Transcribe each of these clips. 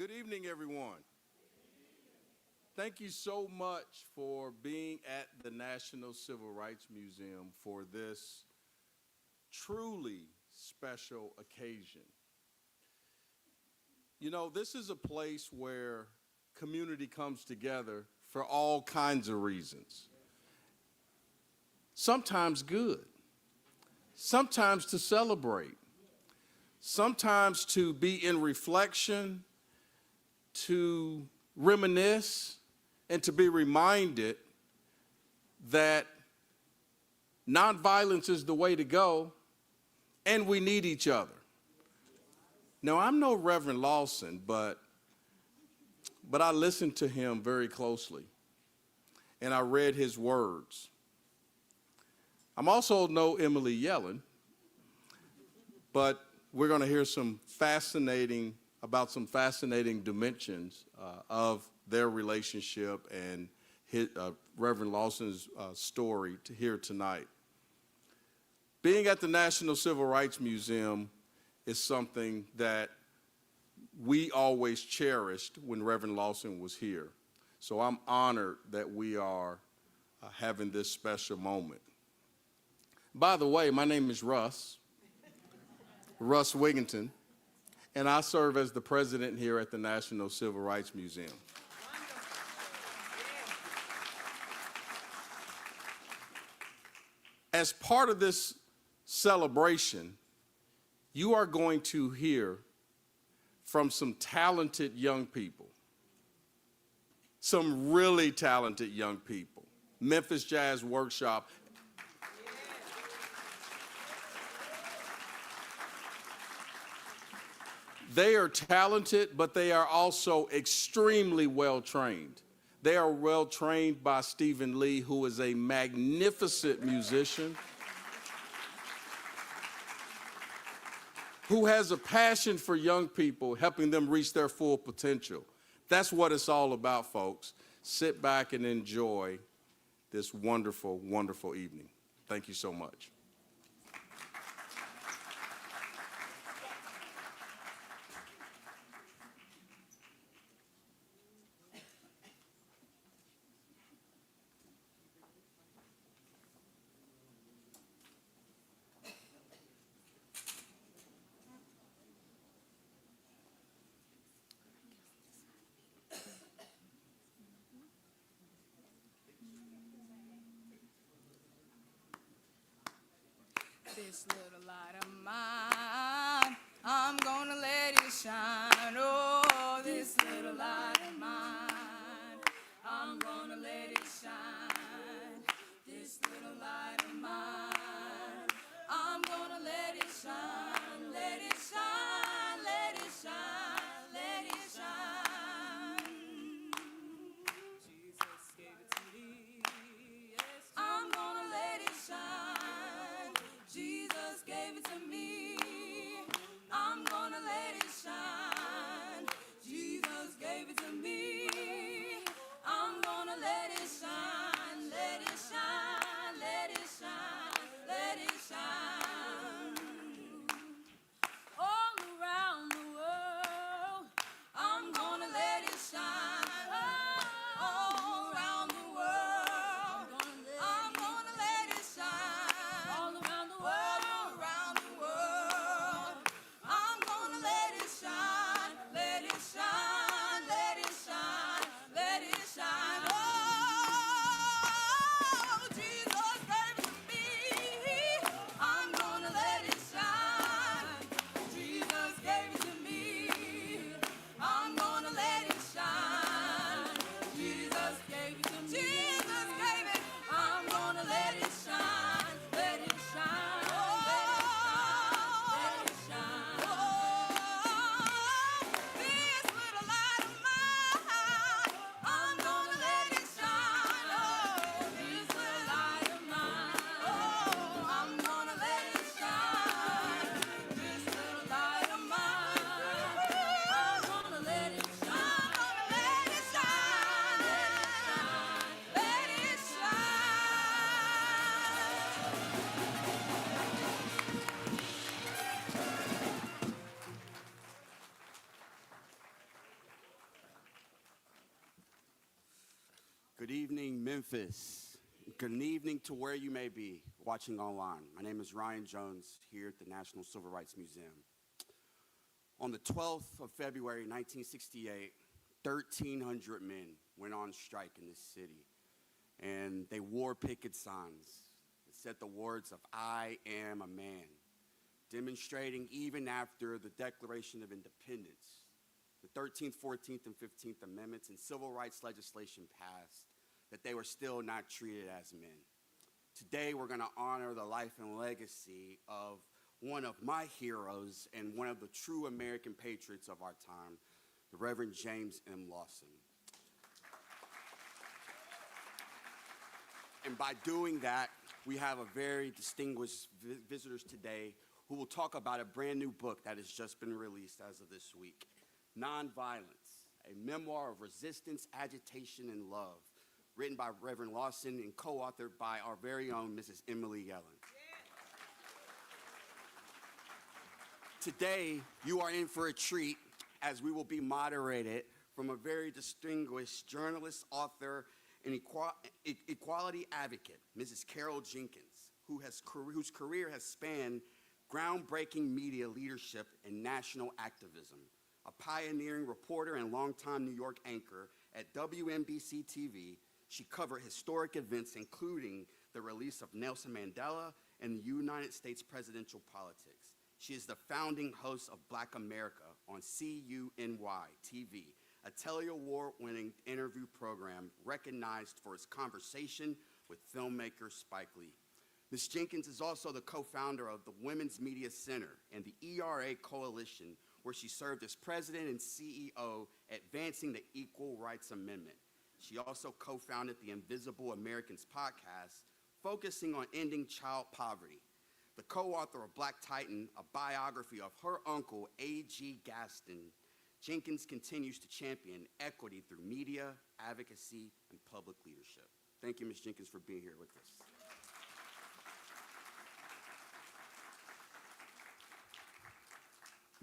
Good evening, everyone. Thank you so much for being at the National Civil Rights Museum for this truly special occasion. You know, this is a place where community comes together for all kinds of reasons. Sometimes good, sometimes to celebrate, sometimes to be in reflection, to reminisce, and to be reminded that nonviolence is the way to go, and we need each other. Now, I'm no Reverend Lawson, but I listened to him very closely, and I read his words. I'm also no Emily Yellin, but we're going to hear some fascinating dimensions of their relationship and Reverend Lawson's story here tonight. Being at the National Civil Rights Museum is something that we always cherished when Reverend Lawson was here. So I'm honored that we are having this special moment. By the way, my name is Russ Wigginton, and I serve as the president here at the National Civil Rights Museum. As part of this celebration, you are going to hear from some talented young people, some really talented young people. Memphis Jazz Workshop. They are talented, but they are also extremely well-trained. They are well-trained by Stephen Lee, who is a magnificent musician, who has a passion for young people, helping them reach their full potential. That's what it's all about, folks. Sit back and enjoy this wonderful, wonderful evening. Thank you so much. This little light of mine, I'm gonna let it shine. Oh, this little light of mine, I'm gonna let it shine. This little light of mine, I'm gonna let it shine. Let it shine, let it shine, let it shine. Jesus gave it to me. Yes, I'm gonna let it shine. Jesus gave it to me. I'm gonna let it shine. Good evening, Memphis. Good evening to where you may be watching online. My name is Ryan Jones here at the National Civil Rights Museum. On the 12th of February, 1968, 1,300 men went on strike in this city, and they wore picket signs that said the words of "I am a man," demonstrating even after the Declaration of Independence, the 13th, 14th, and 15th Amendments and civil rights legislation passed, that they were still not treated as men. Today, we're going to honor the life and legacy of one of my heroes and one of the true American patriots of our time, the Reverend James M. Lawson. And by doing that, we have a very distinguished visitors today who will talk about a brand new book that has just been released as of this week, Nonviolence, a memoir of resistance, agitation, and love, written by Reverend Lawson and co-authored by our very own Mrs. Emily Yellin. Today, you are in for a treat as we will be moderated from a very distinguished journalist, author, and equality advocate, Mrs. Carol Jenkins, whose career has spanned groundbreaking media leadership and national activism. A pioneering reporter and longtime New York anchor at WNBC-TV, she covered historic events including the release of Nelson Mandela and the United States presidential politics. She is the founding host of Black America on CUNY-TV, a Telly Award-winning interview program recognized for its conversation with filmmaker Spike Lee. Ms. Jenkins is also the co-founder of the Women's Media Center and the ERA Coalition, where she served as president and CEO, advancing the Equal Rights Amendment. She also co-founded the Invisible Americans podcast, focusing on ending child poverty. The co-author of Black Titan, a biography of her uncle, A.G. Gaston, Jenkins continues to champion equity through media, advocacy, and public leadership. Thank you, Ms. Jenkins, for being here with us.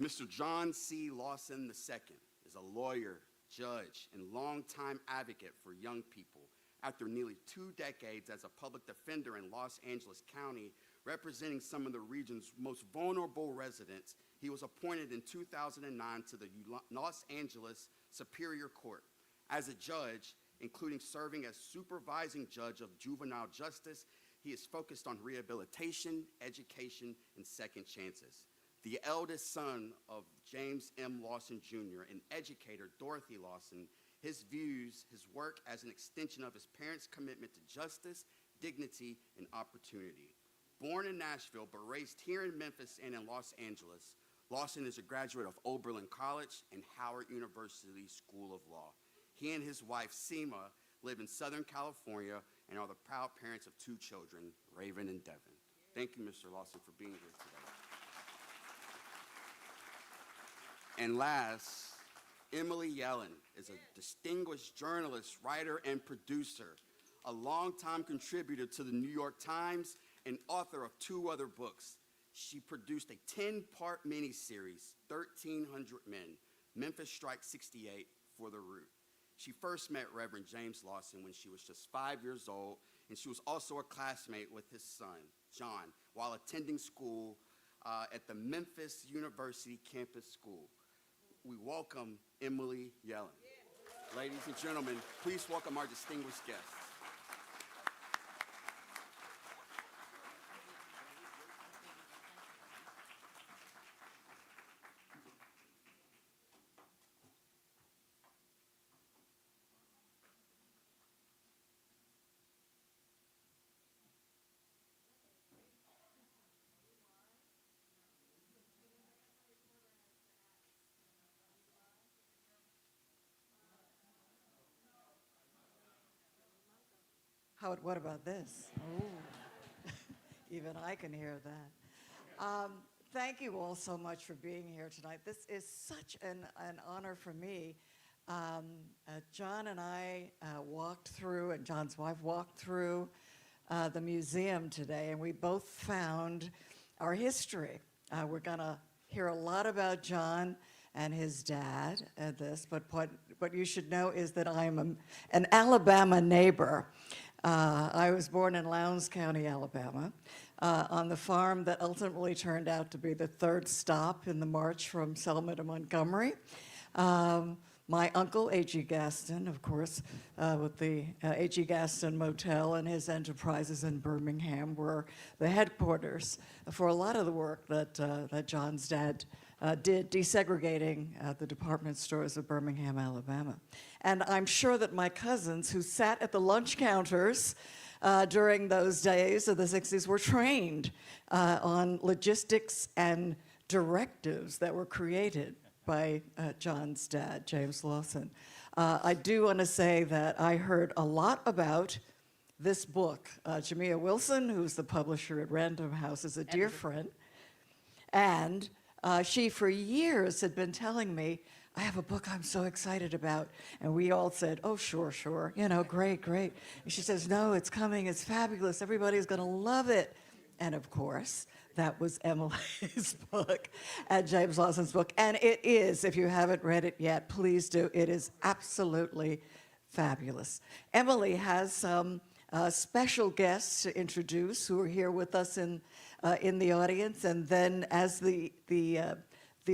Mr. John C. Lawson II is a lawyer, judge, and longtime advocate for young people. After nearly 2 decades as a public defender in Los Angeles County, representing some of the region's most vulnerable residents, he was appointed in 2009 to the Los Angeles Superior Court. As a judge, including serving as supervising judge of juvenile justice, he is focused on rehabilitation, education, and second chances. The eldest son of James M. Lawson Jr. and educator Dorothy Lawson, his views, his work as an extension of his parents' commitment to justice, dignity, and opportunity. Born in Nashville, but raised here in Memphis and in Los Angeles, Lawson is a graduate of Oberlin College and Howard University School of Law. He and his wife, Seema, live in Southern California and are the proud parents of 2 children, Raven and Devin. Thank you, Mr. Lawson, for being here today. And last, Emily Yellin is a distinguished journalist, writer, and producer, a longtime contributor to the New York Times and author of 2 other books. She produced a 10-part miniseries, 1,300 Men, Memphis Strike 68 for the Root. She first met Reverend James Lawson when she was just 5 years old, and she was also a classmate with his son, John, while attending school at the Memphis University Campus School. We welcome Emily Yellin. Ladies and gentlemen, please welcome our distinguished guests. What about this? Ooh. Even I can hear that. Thank you all so much for being here tonight. This is such an honor for me. John and I walked through, and John's wife walked through the museum today, and we both found our history. We're going to hear a lot about John and his dad and this, but what you should know is that I'm an Alabama neighbor. I was born in Lowndes County, Alabama, on the farm that ultimately turned out to be the third stop in the march from Selma to Montgomery. My uncle, A.G. Gaston, of course, with the A.G. Gaston Motel and his enterprises in Birmingham, were the headquarters for a lot of the work that John's dad did, desegregating the department stores of Birmingham, Alabama. And I'm sure that my cousins who sat at the lunch counters during those days of the 60s were trained on logistics and directives that were created by John's dad, James Lawson. I do want to say that I heard a lot about this book. Jamia Wilson, who's the publisher at Random House, is a dear friend. And she, for years, had been telling me, I have a book I'm so excited about. And we all said, oh, sure, sure. You know, great, great. And she says, no, it's coming. It's fabulous. Everybody's going to love it. And of course, that was Emily's book and James Lawson's book. And it is, if you haven't read it yet, please do. It is absolutely fabulous. Emily has some special guests to introduce who are here with us in the audience. And then as the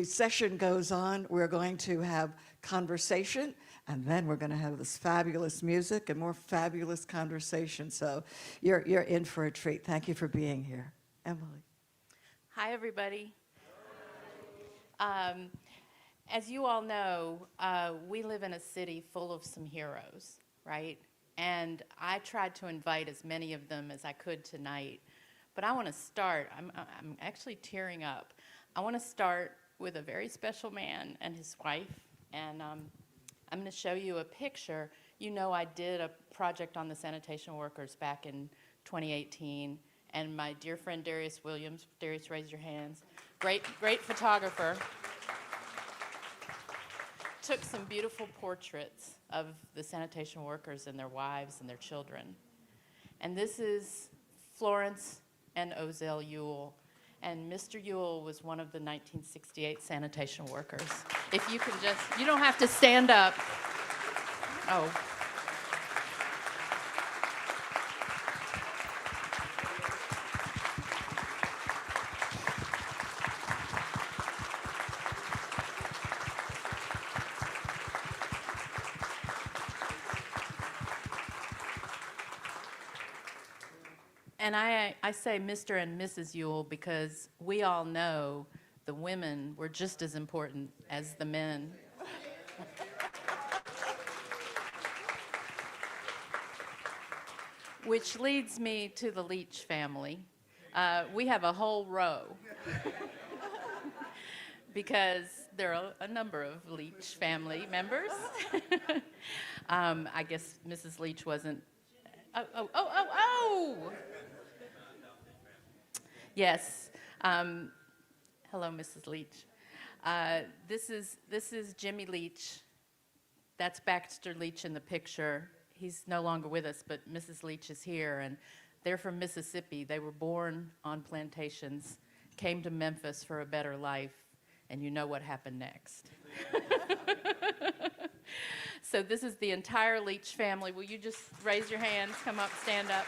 session goes on, we're going to have conversation, and then we're going to have this fabulous music and more fabulous conversation. So you're in for a treat. Thank you for being here. Emily. Hi, everybody. As you all know, we live in a city full of some heroes, right? And I tried to invite as many of them as I could tonight. But I want to start, I'm actually tearing up. I want to start with a very special man and his wife. And I'm going to show you a picture. You know, I did a project on the sanitation workers back in 2018. And my dear friend Darius Williams, Darius, raise your hands, great photographer, took some beautiful portraits of the sanitation workers and their wives and their children. And this is Florence and Ozell Ewell. And Mr. Ewell was one of the 1968 sanitation workers. If you can just, you don't have to stand up. Oh. And I say Mr. and Mrs. Ewell because we all know the women were just as important as the men. Which leads me to the Leach family. We have a whole row because there are a number of Leach family members. I guess Mrs. Leach wasn't. Oh! Yes. Hello, Mrs. Leach. This is Jimmy Leach. That's Baxter Leach in the picture. He's no longer with us, but Mrs. Leach is here, and they're from Mississippi. They were born on plantations, came to Memphis for a better life, and you know what happened next. So this is the entire Leach family. Will you just raise your hands, come up, stand up?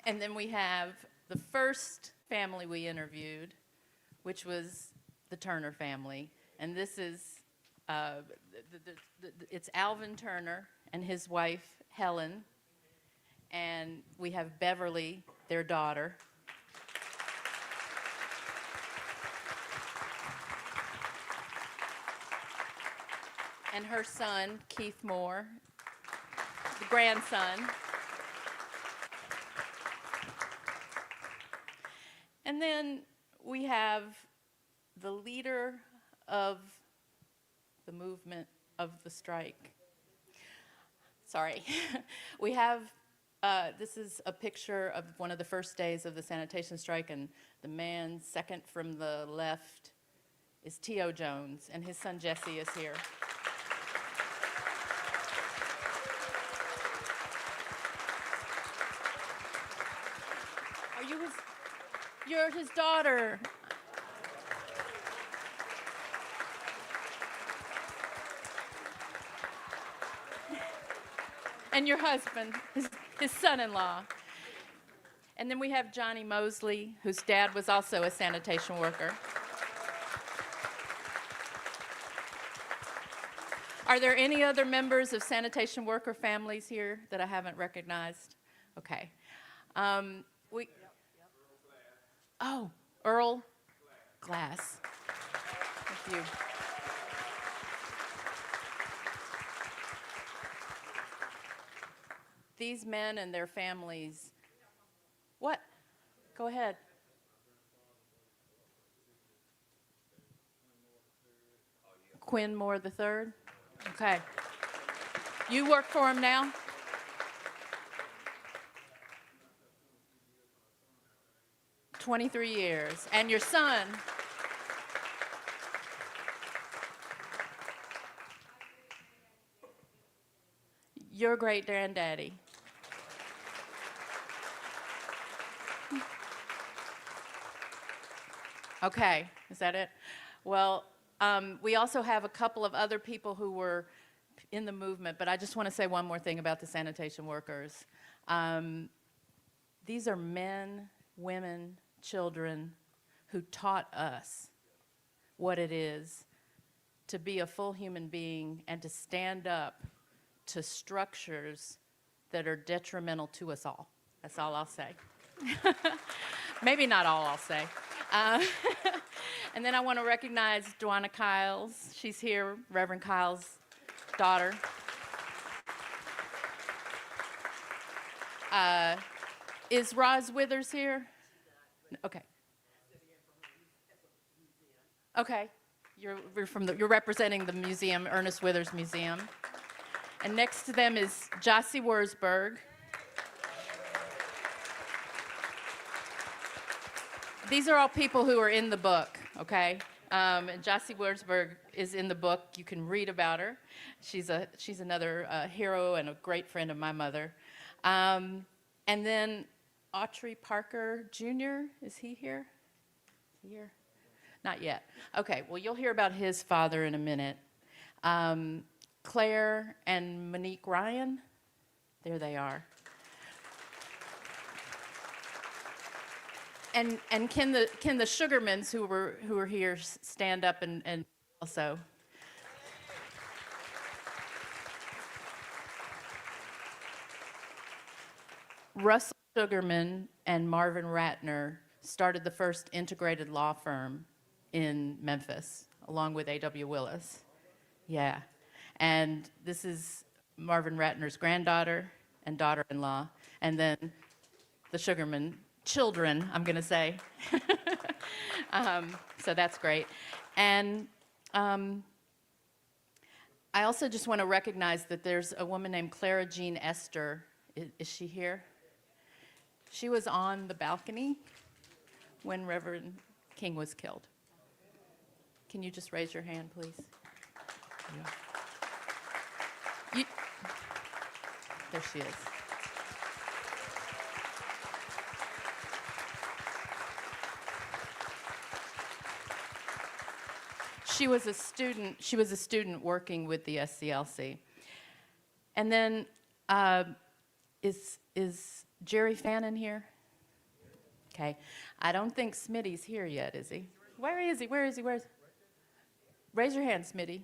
And then we have the first family we interviewed, which was the Turner family. And this is, it's Alvin Turner and his wife, Helen. And we have Beverly, their daughter. And her son, Keith Moore, the grandson. And then we have the leader of the movement of the strike. Sorry. We have, this is a picture of one of the first days of the sanitation strike, and the man second from the left is T.O. Jones, and his son Jesse is here. You're his daughter. And your husband, his son-in-law. And then we have Johnny Mosley, whose dad was also a sanitation worker. Are there any other members of sanitation worker families here that I haven't recognized? Okay. Oh, Earl Glass. Thank you. These men and their families. What? Go ahead. Quinn Moore III? Okay. You work for him now? $23 years. And your son? Your great granddaddy. Okay, is that it? Well, we also have a couple of other people who were in the movement, but I just want to say one more thing about the sanitation workers. These are men, women, children who taught us what it is to be a full human being and to stand up to structures that are detrimental to us all. That's all I'll say. Maybe not all I'll say. And then I want to recognize Dwana Kyles. She's here, Reverend Kyles' daughter. Is Roz Withers here? Okay. Okay. You're representing the museum, Ernest Withers Museum. And next to them is Jossie Wurzburg. These are all people who are in the book, okay? And Jossie Wurzburg is in the book. You can read about her. She's another hero and a great friend of my mother. And then Autry Parker Jr., is he here? Is he here? Not yet. Okay, well, you'll hear about his father in a minute. Claire and Monique Ryan, there they are. And can the Sugarmans who were here stand up and also? Russell Sugarman and Marvin Ratner started the first integrated law firm in Memphis, along with A.W. Willis. Yeah. And this is Marvin Ratner's granddaughter and daughter-in-law, and then the Sugarman children, I'm going to say. So that's great. And I also just want to recognize that there's a woman named Clara Jean Esther. Is she here? She was on the balcony when Reverend King was killed. Can you just raise your hand, please? Yeah. There she is. She was a student working with the SCLC. And then is Jerry Fannin here? Okay. I don't think Smitty's here yet, is he? Where is he? Where is he? Raise your hand, Smitty.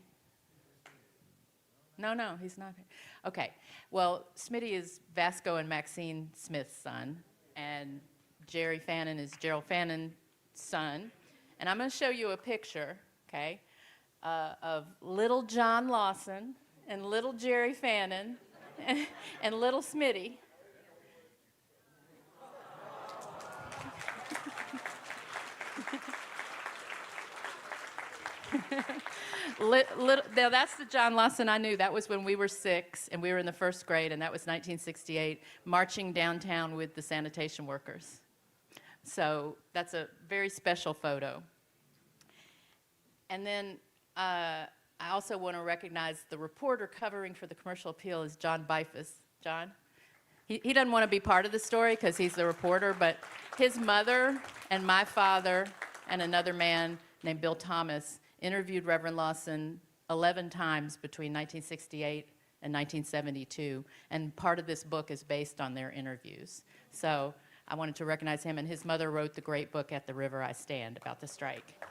No, he's not here. Okay. Well, Smitty is Vasco and Maxine Smith's son, and Jerry Fannin is Gerald Fannin's son. And I'm going to show you a picture, okay, of little John Lawson and little Jerry Fannin and little Smitty. Now that's the John Lawson I knew. That was when we were 6 and we were in the first grade, and that was 1968, marching downtown with the sanitation workers. So that's a very special photo. And then I also want to recognize the reporter covering for the Commercial Appeal is John Bifus. John? He doesn't want to be part of the story because he's the reporter, but His mother and my father and another man named Bill Thomas interviewed Reverend Lawson 11 times between 1968 and 1972, and part of this book is based on their interviews. So I wanted to recognize him, and his mother wrote the great book, At the River I Stand, about the strike.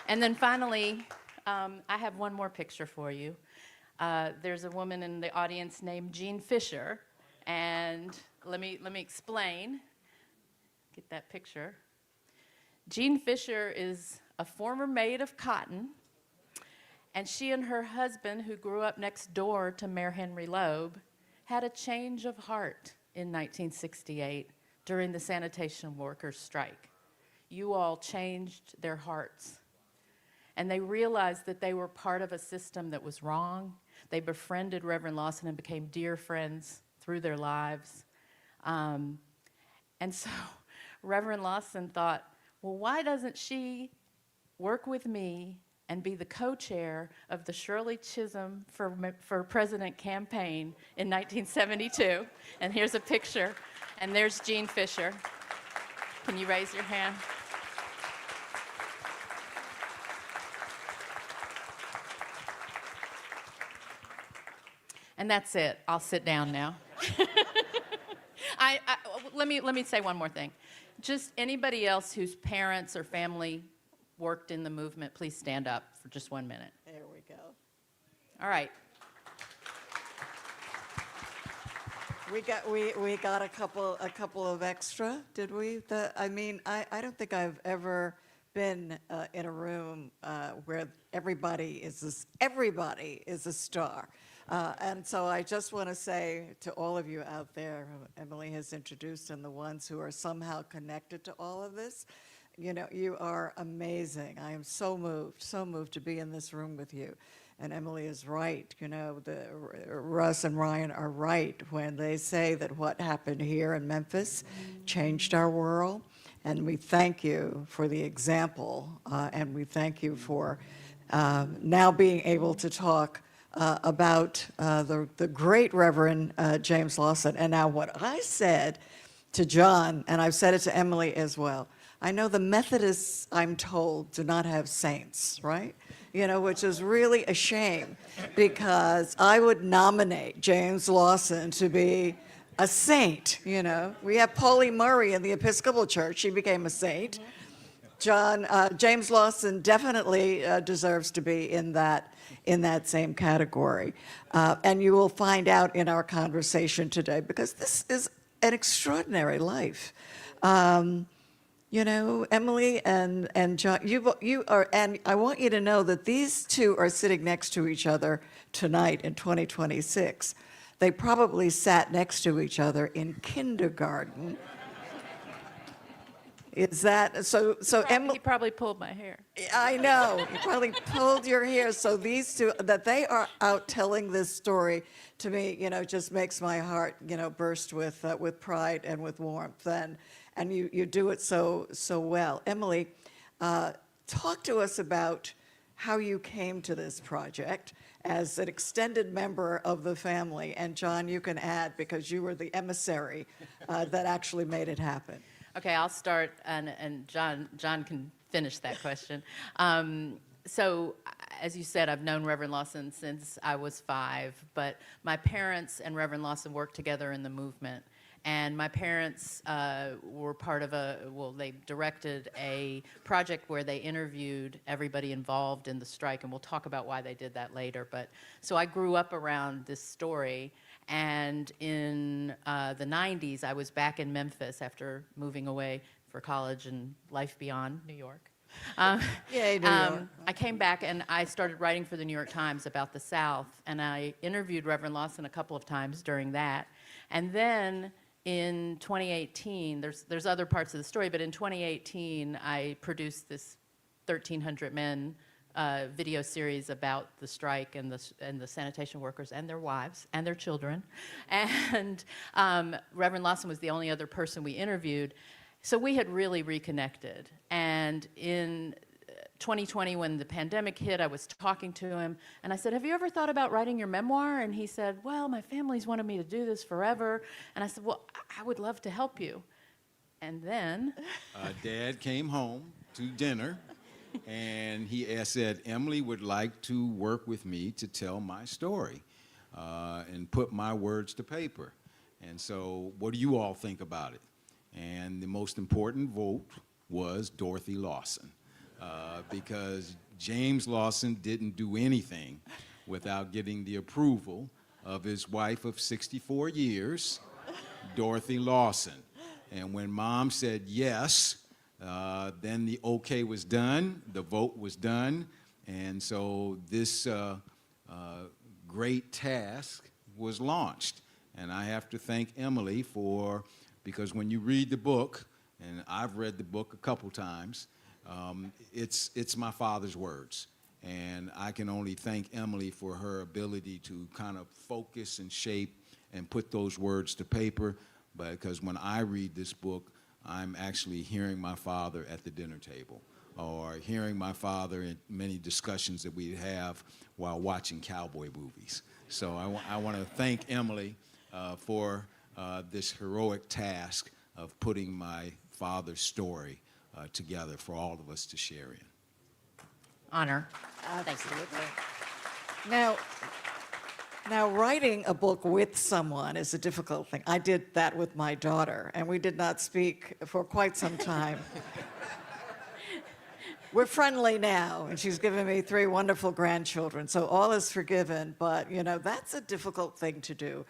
And then finally, I have one more picture for you. There's a woman in the audience named Jean Fisher, and let me explain. Get that picture. Jean Fisher is a former maid of cotton, and she and her husband, who grew up next door to Mayor Henry Loeb, had a change of heart in 1968 during the sanitation workers' strike. You all changed their hearts. And they realized that they were part of a system that was wrong. They befriended Reverend Lawson and became dear friends through their lives. And so Reverend Lawson thought, well, why doesn't she work with me and be the co-chair of the Shirley Chisholm for President campaign in 1972? And here's a picture, and there's Jean Fisher. Can you raise your hand? And that's it. I'll sit down now. Let me say one more thing. Just anybody else whose parents or family worked in the movement, please stand up for just 1 minute. There we go. All right. We got a couple of extra, did we? I don't think I've ever been in a room where everybody is a star. And so I just want to say to all of you out there who Emily has introduced and the ones who are somehow connected to all of this, you know, you are amazing. I am so moved to be in this room with you. And Emily is right, you know, Russ and Ryan are right when they say that what happened here in Memphis changed our world. And we thank you for the example, and we thank you for now being able to talk about the great Reverend James Lawson. And now what I said to John, and I've said it to Emily as well, I know the Methodists, I'm told, do not have saints, right? You know, which is really a shame, because I would nominate James Lawson to be a saint, you know. We have Paulie Murray in the Episcopal Church. She became a saint. James Lawson definitely deserves to be in that same category. And you will find out in our conversation today, because this is an extraordinary life. You know, Emily and John, you are, and I want you to know that these two are sitting next to each other tonight in 2026. They probably sat next to each other in kindergarten. Is that, so Emily? He probably pulled my hair. I know, you probably pulled your hair. So these two, that they are out telling this story to me, you know, just makes my heart, you know, burst with pride and with warmth. And you do it so well. Emily, talk to us about how you came to this project as an extended member of the family. And John, you can add, because you were the emissary that actually made it happen. Okay, I'll start, and John can finish that question. So, as you said, I've known Reverend Lawson since I was 5, but my parents and Reverend Lawson worked together in the movement. And my parents were part of they directed a project where they interviewed everybody involved in the strike, and we'll talk about why they did that later. But so I grew up around this story, and in the 90s, I was back in Memphis after moving away for college and life beyond New York. Yay, New York. I came back and I started writing for the New York Times about the South, and I interviewed Reverend Lawson a couple of times during that. And then in 2018, there's other parts of the story, but in 2018, I produced this 1,300 Men video series about the strike and the sanitation workers and their wives and their children. And Reverend Lawson was the only other person we interviewed. So we had really reconnected. And in 2020, when the pandemic hit, I was talking to him, and I said, have you ever thought about writing your memoir? And he said, well, my family's wanted me to do this forever. And I said, well, I would love to help you. And then Dad came home to dinner, and he said, Emily would like to work with me to tell my story and put my words to paper. And so what do you all think about it? And the most important vote was Dorothy Lawson, because James Lawson didn't do anything without getting the approval of his wife of 64 years, Dorothy Lawson. And when Mom said yes, then the okay was done, the vote was done, and so this great task was launched. And I have to thank Emily because when you read the book, and I've read the book a couple times, it's my father's words. And I can only thank Emily for her ability to kind of focus and shape and put those words to paper, because when I read this book, I'm actually hearing my father at the dinner table, or hearing my father in many discussions that we have while watching cowboy movies. So I want to thank Emily for this heroic task of putting my father's story together for all of us to share in. honor. Absolutely. Now, writing a book with someone is a difficult thing. I did that with my daughter, and we did not speak for quite some time. We're friendly now, and she's given me 3 wonderful grandchildren, so all is forgiven, but, you know, that's a difficult thing to do.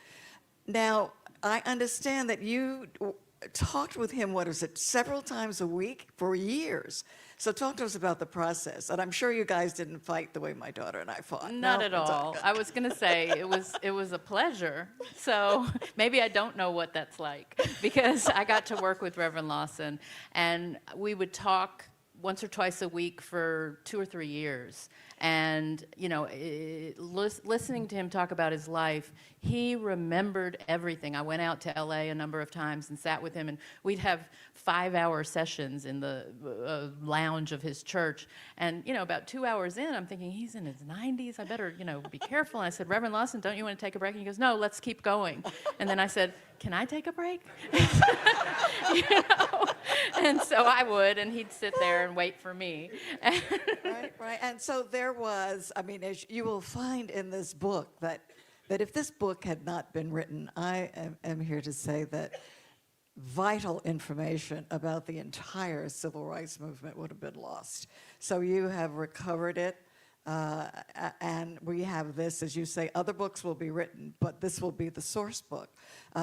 Now, I understand that you talked with him, what is it, several times a week for years. So talk to us about the process. And I'm sure you guys didn't fight the way my daughter and I fought. Not No? at all. I was going to say it was a pleasure. So maybe I don't know what that's like, because I got to work with Reverend Lawson, and we would talk once or twice a week for 2 or 3 years. And, you know, listening to him talk about his life, he remembered everything. I went out to LA a number of times and sat with him, and we'd have 5-hour sessions in the lounge of his church. And, you know, about 2 hours in, I'm thinking, he's in his 90s. I better, you know, be careful. And I said, Reverend Lawson, don't you want to take a break? And he goes, no, let's keep going. And then I said, can I take a break? You know? And so I would, and he'd sit there and wait for me. Right. And so there was, I mean, as you will find in this book, that if this book had not been written, I am here to say that vital information about the entire civil rights movement would have been lost. So you have recovered it, and we have this, as you say, other books will be written, but this will be the source book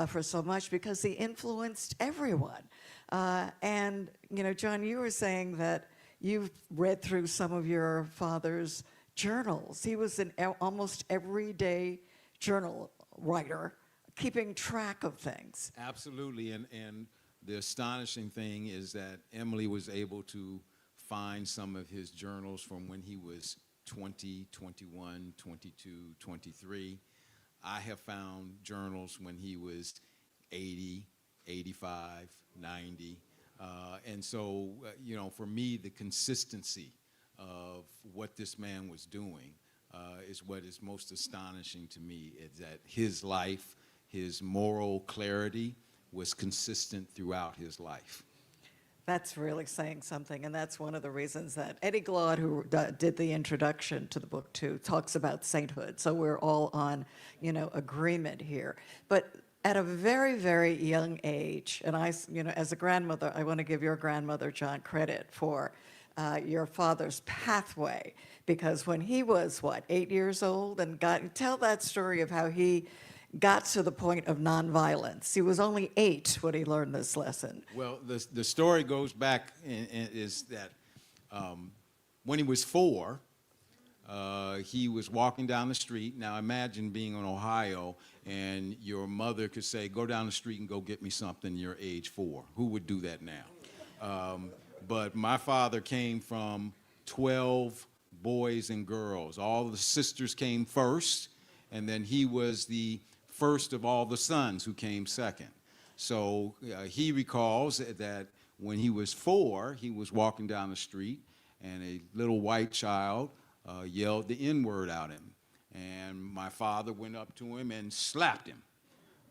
for so much, because he influenced everyone. And, you know, John, you were saying that you've read through some of your father's journals. He was an almost everyday journal writer, keeping track of things. Absolutely, and the astonishing thing is that Emily was able to find some of his journals from when he was 20, 21, 22, 23. I have found journals when he was 80, 85, 90. And so, you know, for me, the consistency of what this man was doing is what is most astonishing to me, is that his life, his moral clarity was consistent throughout his life. That's really saying something, and that's one of the reasons that Eddie Glaude, who did the introduction to the book too, talks about sainthood. So we're all on, you know, agreement here. But at a very, very young age, and I, you know, as a grandmother, I want to give your grandmother, John, credit for your father's pathway, because when he was, 8 years old, and tell that story of how he got to the point of nonviolence. He was only 8 when he learned this lesson. Well, the story goes back is that when he was 4, he was walking down the street. Now imagine being in Ohio and your mother could say, go down the street and go get me something, you're age 4. Who would do that now? But my father came from 12 boys and girls. All the sisters came first, and then he was the first of all the sons who came second. So he recalls that when he was 4, he was walking down the street, and a little white child yelled the N-word at him. And my father went up to him and slapped him.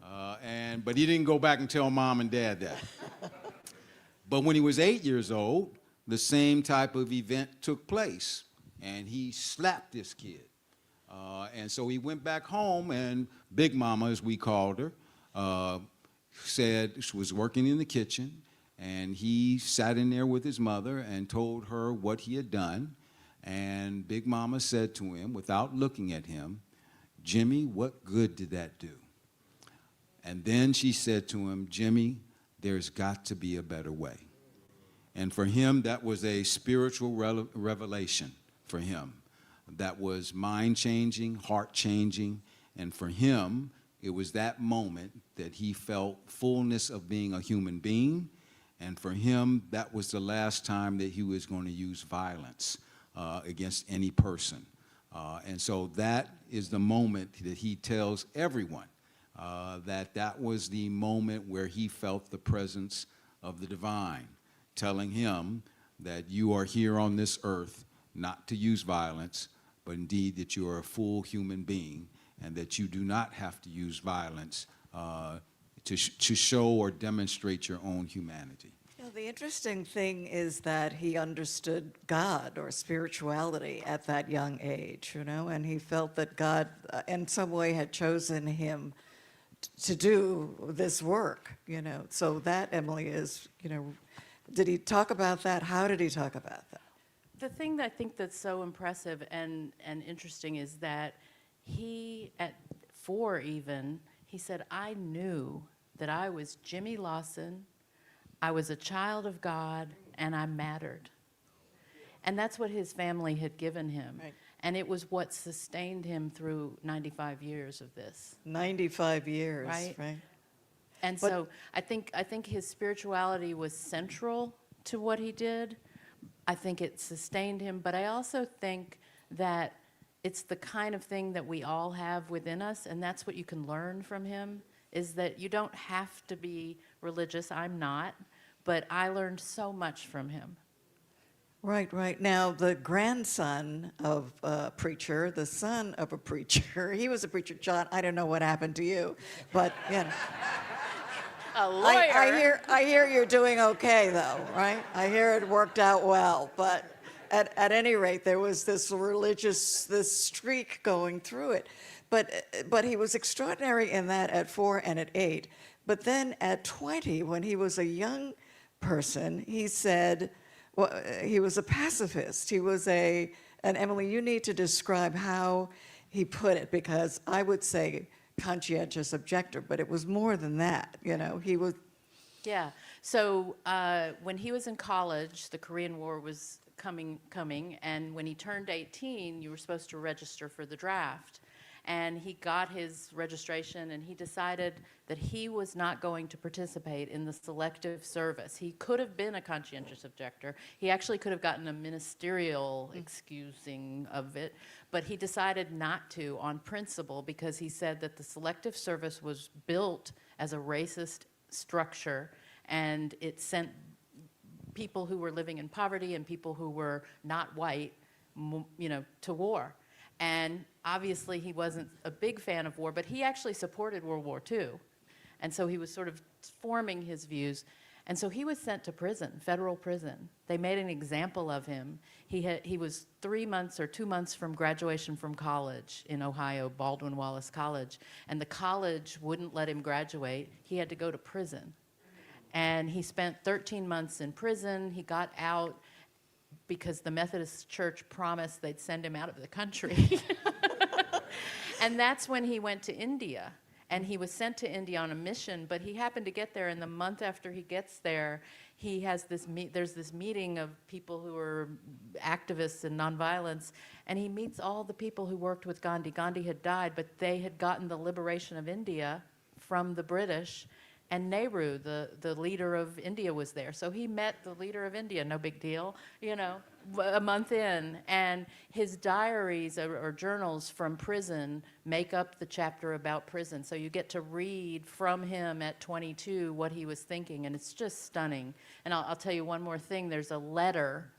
But he didn't go back and tell mom and dad that. But when he was 8 years old, the same type of event took place, and he slapped this kid. And so he went back home, and Big Mama, as we called her, said she was working in the kitchen, and he sat in there with his mother and told her what he had done. And Big Mama said to him, without looking at him, "Jimmy, what good did that do?" And then she said to him, "Jimmy, there's got to be a better way." And for him, that was a spiritual revelation for him. That was mind-changing, heart-changing, and for him, it was that moment that he felt fullness of being a human being, and for him, that was the last time that he was going to use violence against any person. And so that is the moment that he tells everyone that was the moment where he felt the presence of the divine, telling him that you are here on this earth not to use violence, but indeed that you are a full human being and that you do not have to use violence to show or demonstrate your own humanity. You know, the interesting thing is that he understood God or spirituality at that young age, you know, and he felt that God in some way had chosen him to do this work, you know. So that, Emily, is, you know, did he talk about that? How did he talk about that? The thing that I think that's so impressive and interesting is that he, at 4 even, he said, "I knew that I was Jimmy Lawson, I was a child of God, and I mattered." And that's what his family had given him. Right. And it was what sustained him through 95 years of this. 95 years, Right. right? And But- so I think his spirituality was central to what he did. I think it sustained him, but I also think that it's the kind of thing that we all have within us, and that's what you can learn from him, is that you don't have to be religious. I'm not, but I learned so much from him. Right, right. Now, the grandson of a preacher, the son of a preacher, he was a preacher. John, I don't know what happened to you, but, you know. A lawyer. I hear you're doing okay, though, right? I hear it worked out well, but at any rate, there was this streak going through it. But he was extraordinary in that at 4 and at 8. But then at 20, when he was a young person, he said, well, he was a pacifist. He was and Emily, you need to describe how he put it, because I would say conscientious objector, but it was more than that, you know. He was. Yeah. So when he was in college, the Korean War was coming, and when he turned 18, you were supposed to register for the draft. And he got his registration, and he decided that he was not going to participate in the selective service. He could have been a conscientious objector. He actually could have gotten a ministerial excusing of it, but he decided not to on principle, because he said that the selective service was built as a racist structure, and it sent people who were living in poverty and people who were not white, you know, to war. And obviously he wasn't a big fan of war, but he actually supported World War II. And so he was sort of forming his views. And so he was sent to prison, federal prison. They made an example of him. He was 3 months or 2 months from graduation from college in Ohio, Baldwin Wallace College. And the college wouldn't let him graduate. He had to go to prison. And he spent 13 months in prison. He got out because the Methodist Church promised they'd send him out of the country. And that's when he went to India. And he was sent to India on a mission, but he happened to get there, and the month after he gets there, he has there's this meeting of people who are activists in nonviolence, and he meets all the people who worked with Gandhi. Gandhi had died, but they had gotten the liberation of India from the British, and Nehru, the leader of India, was there. So he met the leader of India, no big deal, you know, a month in. And his diaries or journals from prison make up the chapter about prison. So you get to read from him at 22 what he was thinking, and it's just stunning. And I'll tell you one more thing. There's a letter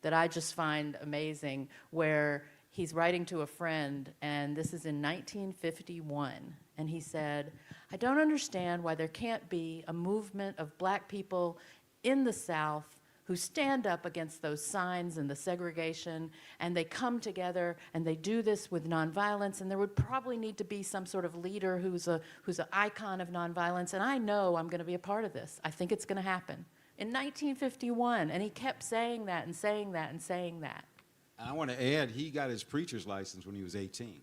that I just find amazing, where he's writing to a friend, and this is in 1951, and he said, "I don't understand why there can't be a movement of black people in the South who stand up against those signs and the segregation, and they come together and they do this with nonviolence, and there would probably need to be some sort of leader who's an icon of nonviolence, and I know I'm going to be a part of this. I think it's going to happen." In 1951, and he kept saying that and saying that and saying that. I want to add, he got his preacher's license when he was 18.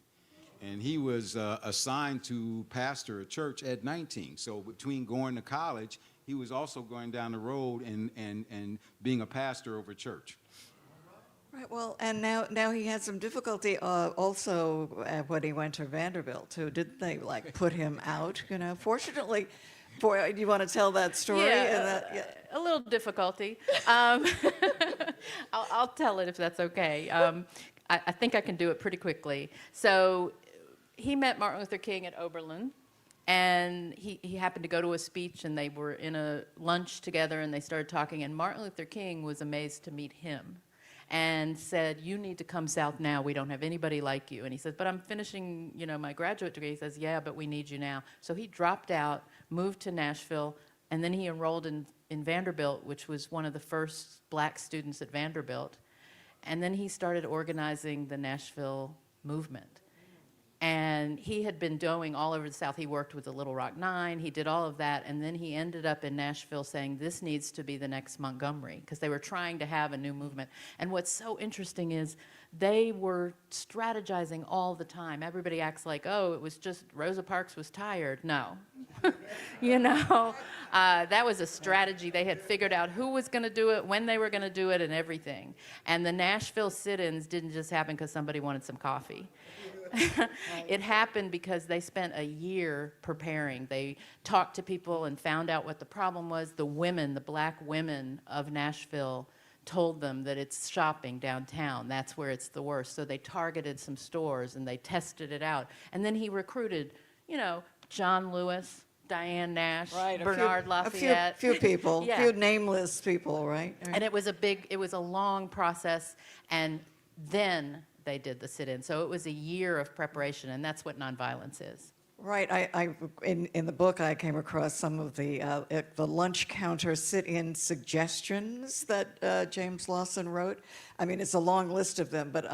And he was assigned to pastor a church at 19. So between going to college, he was also going down the road and being a pastor of a church. Right, well, and now he had some difficulty also when he went to Vanderbilt, too. Didn't they, like, put him out, you know? Fortunately, do you want to tell that story? Yeah, a little difficulty. I'll tell it if that's okay. I think I can do it pretty quickly. So he met Martin Luther King at Oberlin, and he happened to go to a speech, and they were in a lunch together, and they started talking, and Martin Luther King was amazed to meet him and said, "You need to come south now. We don't have anybody like you." And he says, "But I'm finishing, my graduate degree." He says, "Yeah, but we need you now." So he dropped out, moved to Nashville, and then he enrolled in Vanderbilt, which was one of the first black students at Vanderbilt. And then he started organizing the Nashville movement. And he had been doing all over the South. He worked with the Little Rock Nine. He did all of that. And then he ended up in Nashville saying, this needs to be the next Montgomery, because they were trying to have a new movement. And what's so interesting is they were strategizing all the time. Everybody acts like, oh, it was just Rosa Parks was tired. No. That was a strategy. They had figured out who was going to do it, when they were going to do it, and everything. And the Nashville sit-ins didn't just happen because somebody wanted some coffee. It happened because they spent a year preparing. They talked to people and found out what the problem was. The women, the black women of Nashville, told them that it's shopping downtown. That's where it's the worst. So they targeted some stores and they tested it out. And then he recruited, John Lewis, Diane Nash, Right, Bernard Lafayette. A few people, Yeah. few nameless people, right? And it was a long process, and then they did the sit-in. So it was a year of preparation, and that's what nonviolence is. Right. In the book, I came across some of the lunch counter sit-in suggestions that James Lawson wrote. I mean, it's a long list of them, but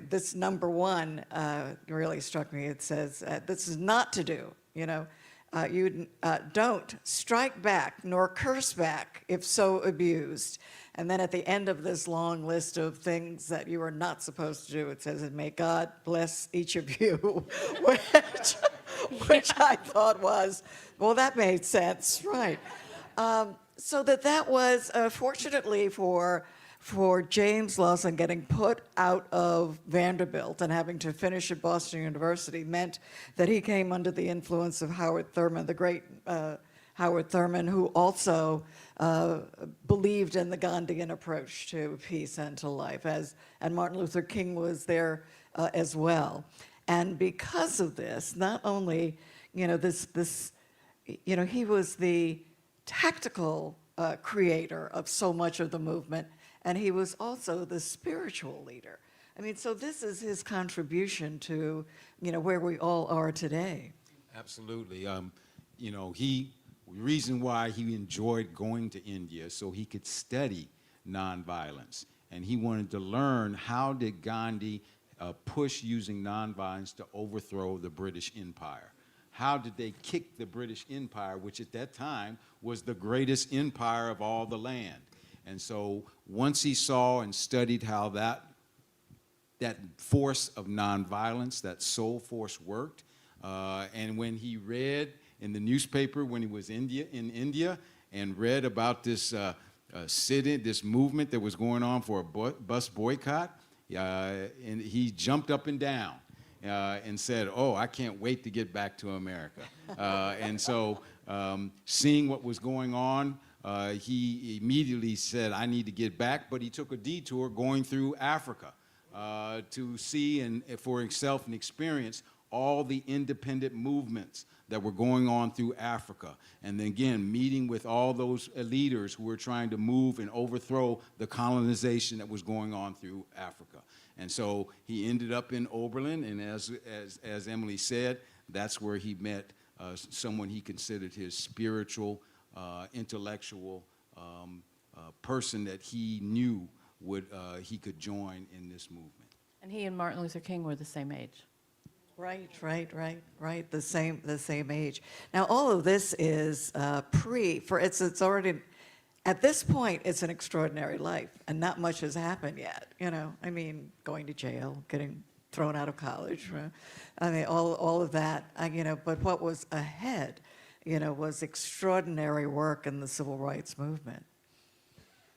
this number one really struck me. It says, this is not to do, you don't strike back nor curse back if so abused. And then at the end of this long list of things that you are not supposed to do, it says, and may God bless each of you, which I thought was, well, that made sense, right. So that was, fortunately for James Lawson, getting put out of Vanderbilt and having to finish at Boston University meant that he came under the influence of Howard Thurman, the great Howard Thurman, who also believed in the Gandhian approach to peace and to life, and Martin Luther King was there as well. And because of this, not only, he was the tactical creator of so much of the movement, and he was also the spiritual leader. I mean, so this is his contribution to, where we all are today. Absolutely. The reason why he enjoyed going to India, so he could study nonviolence. And he wanted to learn, how did Gandhi push using nonviolence to overthrow the British Empire? How did they kick the British Empire, which at that time was the greatest empire of all the land? And so once he saw and studied how that force of nonviolence, that soul force worked, and when he read in the newspaper when he was in India and read about this sit-in, this movement that was going on for a bus boycott, and he jumped up and down and said, oh, I can't wait to get back to America. And so seeing what was going on, he immediately said, I need to get back, but he took a detour going through Africa to see and for himself and experience all the independent movements that were going on through Africa. And then again, meeting with all those leaders who were trying to move and overthrow the colonization that was going on through Africa. And so he ended up in Oberlin, and as Emily said, that's where he met someone he considered his spiritual, intellectual person that he knew he could join in this movement. And he and Martin Luther King were the same age. Right. The same age. Now, all of this is it's already, at this point, it's an extraordinary life, and not much has happened yet. I mean, going to jail, getting thrown out of college, I mean, all of that. But what was ahead, was extraordinary work in the civil rights movement.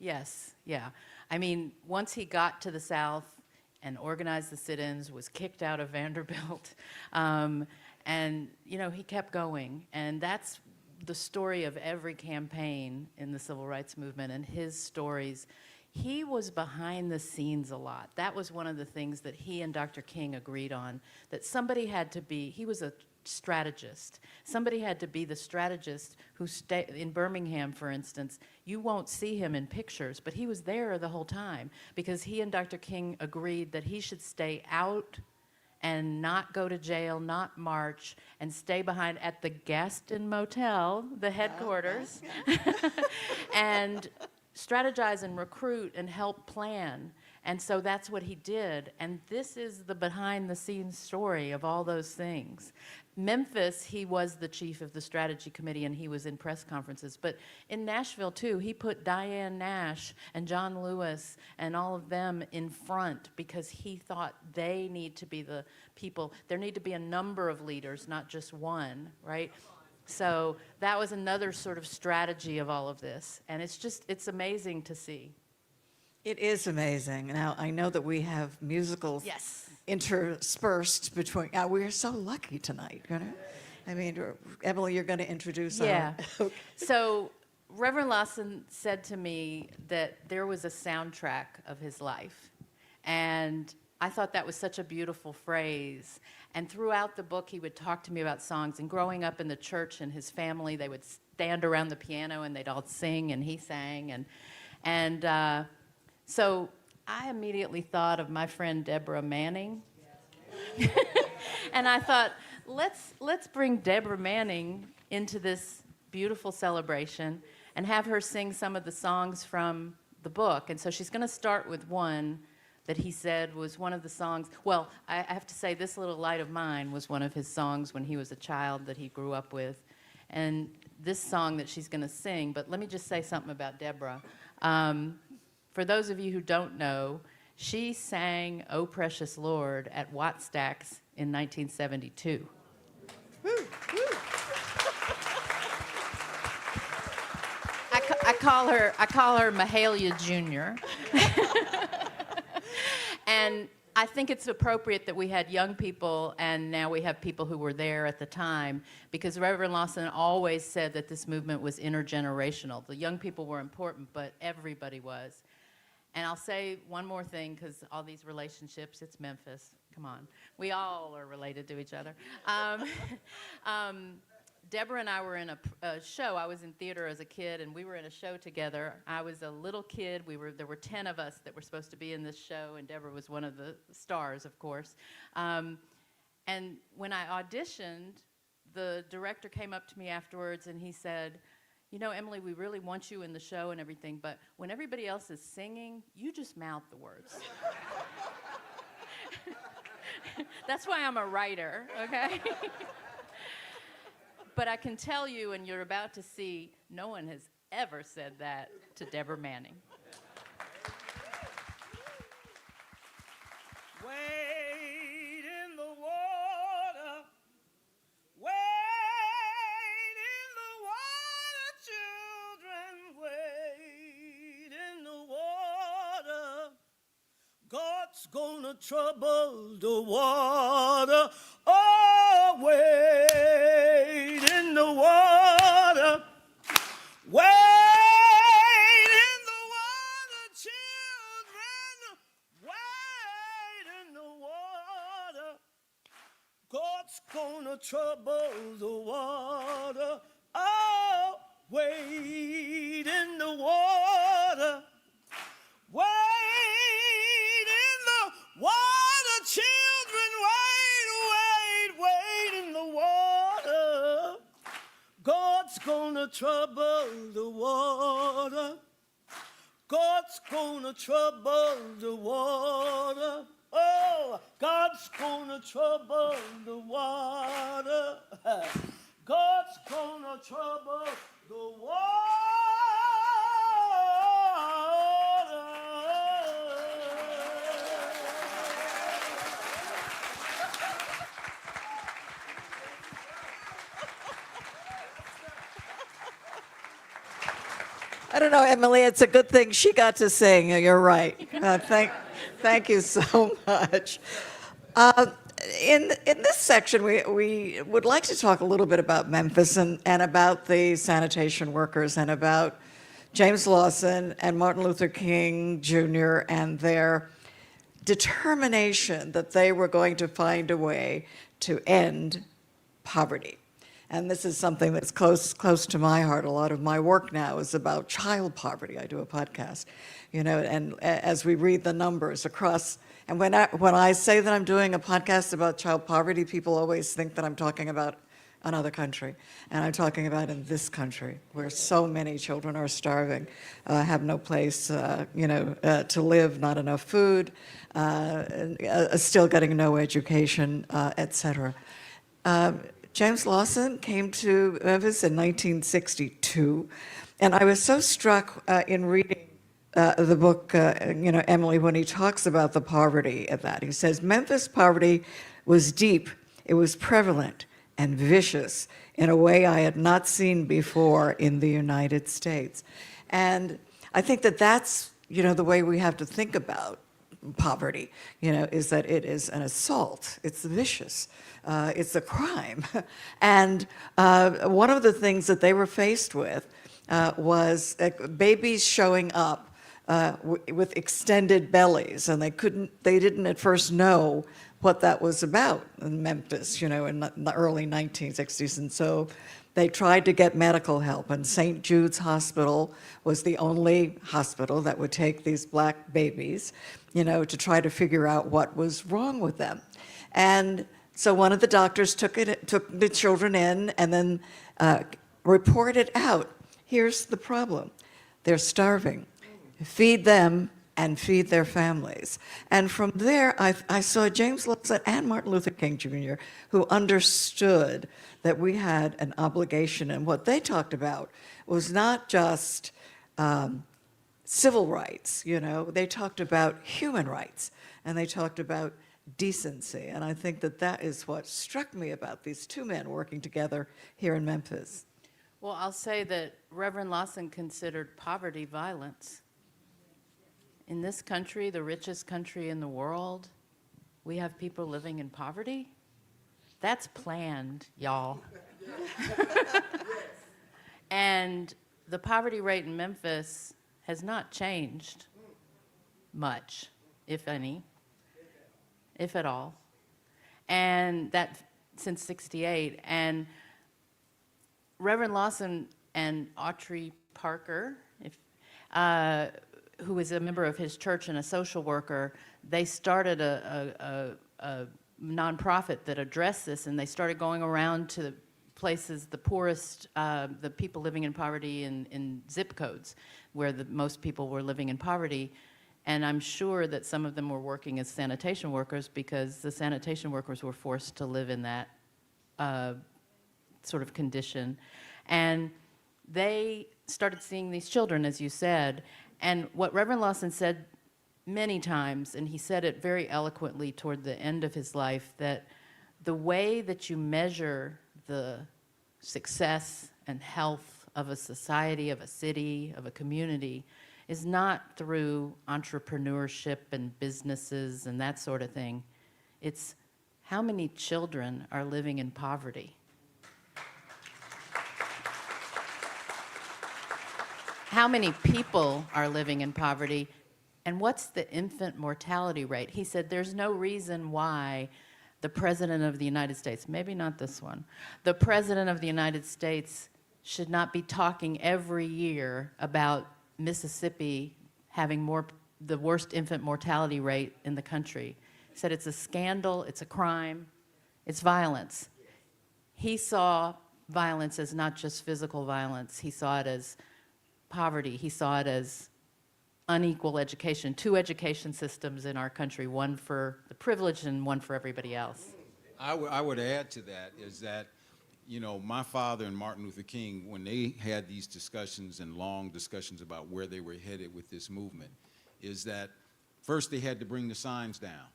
Yes, yeah. I mean, once he got to the South and organized the sit-ins, was kicked out of Vanderbilt, and he kept going. And that's the story of every campaign in the civil rights movement, and his stories. He was behind the scenes a lot. That was one of the things that he and Dr. King agreed on, that somebody had to be, he was a strategist. Somebody had to be the strategist who stayed in Birmingham, for instance. You won't see him in pictures, but he was there the whole time because he and Dr. King agreed that he should stay out and not go to jail, not march, and stay behind at the Gaston Motel, the headquarters, and strategize and recruit and help plan. And so that's what he did. And this is the behind-the-scenes story of all those things. Memphis, he was the chief of the strategy committee, and he was in press conferences. But in Nashville, too, he put Diane Nash and John Lewis and all of them in front because he thought they need to be the people. There need to be a number of leaders, not just one, right? So that was another sort of strategy of all of this. And it's amazing to see. It is amazing. Now, I know that we have musicals Yes. interspersed between. We are so lucky tonight, I mean, Emily, you're going to introduce Yeah. our. So Reverend Lawson said to me that there was a soundtrack of his life. And I thought that was such a beautiful phrase. And throughout the book, he would talk to me about songs. And growing up in the church and his family, they would stand around the piano and they'd all sing, and he sang. So I immediately thought of my friend Deborah Manning. And I thought, let's bring Deborah Manning into this beautiful celebration and have her sing some of the songs from the book. And so she's going to start with one that he said was one of the songs. Well, I have to say, This Little Light of Mine was one of his songs when he was a child that he grew up with. And this song that she's going to sing, but let me just say something about Deborah. For those of you who don't know, she sang "Oh Precious Lord" at Wattstax in 1972. Woo, woo. I call her Mahalia Jr. And I think it's appropriate that we had young people, and now we have people who were there at the time, because Reverend Lawson always said that this movement was intergenerational. The young people were important, but everybody was. And I'll say one more thing, because all these relationships, it's Memphis. Come on. We all are related to each other. Deborah and I were in a show. I was in theater as a kid, and we were in a show together. I was a little kid. There were 10 of us that were supposed to be in this show, and Deborah was one of the stars, of course. And when I auditioned, the director came up to me afterwards, and he said, "You know, Emily, we really want you in the show and everything, but when everybody else is singing, you just mouth the words." That's why I'm a writer, okay? But I can tell you, and you're about to see, no one has ever said that to Deborah Manning. Wade in the water, wade in the water, children, wade in the water. God's gonna trouble the water. Oh, wade in the water, wade in the water, children, wade in the water. God's gonna trouble the water. God's gonna trouble the water. God's gonna trouble the water. Oh, God's gonna trouble the water. God's gonna trouble the water. I don't know, Emily, it's a good thing she got to sing. You're right. Thank you so much. In this section, we would like to talk a little bit about Memphis and about the sanitation workers and about James Lawson and Martin Luther King Jr. and their determination that they were going to find a way to end poverty. And this is something that's close to my heart. A lot of my work now is about child poverty. I do a podcast, and as we read the numbers across, and when I say that I'm doing a podcast about child poverty, people always think that I'm talking about another country. And I'm talking about in this country, where so many children are starving, have no place, to live, not enough food, still getting no education, et cetera. James Lawson came to Memphis in 1962, and I was so struck in reading the book, Emily, when he talks about the poverty of that. He says, Memphis poverty was deep, it was prevalent and vicious in a way I had not seen before in the United States. And I think that that's, the way we have to think about poverty, is that it is an assault, it's vicious. It's a crime. And one of the things that they were faced with was babies showing up with extended bellies, and they didn't at first know what that was about in Memphis, in the early 1960s. And so they tried to get medical help, and St. Jude's Hospital was the only hospital that would take these black babies, to try to figure out what was wrong with them. And so one of the doctors took the children in and then reported out, here's the problem. They're starving. Feed them and feed their families. And from there, I saw James Lawson and Martin Luther King Jr., who understood that we had an obligation. And what they talked about was not just civil rights, they talked about human rights, and they talked about decency. And I think that that is what struck me about these two men working together here in Memphis. Well, I'll say that Reverend Lawson considered poverty violence. In this country, the richest country in the world, we have people living in poverty. That's planned, y'all. And the poverty rate in Memphis has not changed much, if any, if at all. And that since '68. And Reverend Lawson and Autry Parker, who was a member of his church and a social worker, they started a nonprofit that addressed this, and they started going around to the places, the poorest, the people living in poverty in zip codes, where the most people were living in poverty. And I'm sure that some of them were working as sanitation workers, because the sanitation workers were forced to live in that sort of condition. And they started seeing these children, as you said. And what Reverend Lawson said many times, and he said it very eloquently toward the end of his life, that the way that you measure the success and health of a society, of a city, of a community, is not through entrepreneurship and businesses and that sort of thing. It's how many children are living in poverty. How many people are living in poverty, and what's the infant mortality rate? He said there's no reason why the President of the United States, maybe not this one, the President of the United States should not be talking every year about Mississippi having the worst infant mortality rate in the country. He said it's a scandal, it's a crime, it's violence. He saw violence as not just physical violence. He saw it as poverty. He saw it as unequal education, two education systems in our country, one for the privileged and one for everybody else. I would add to that is that, you know, my father and Martin Luther King, when they had these discussions and long discussions about where they were headed with this movement, is that first they had to bring the signs down.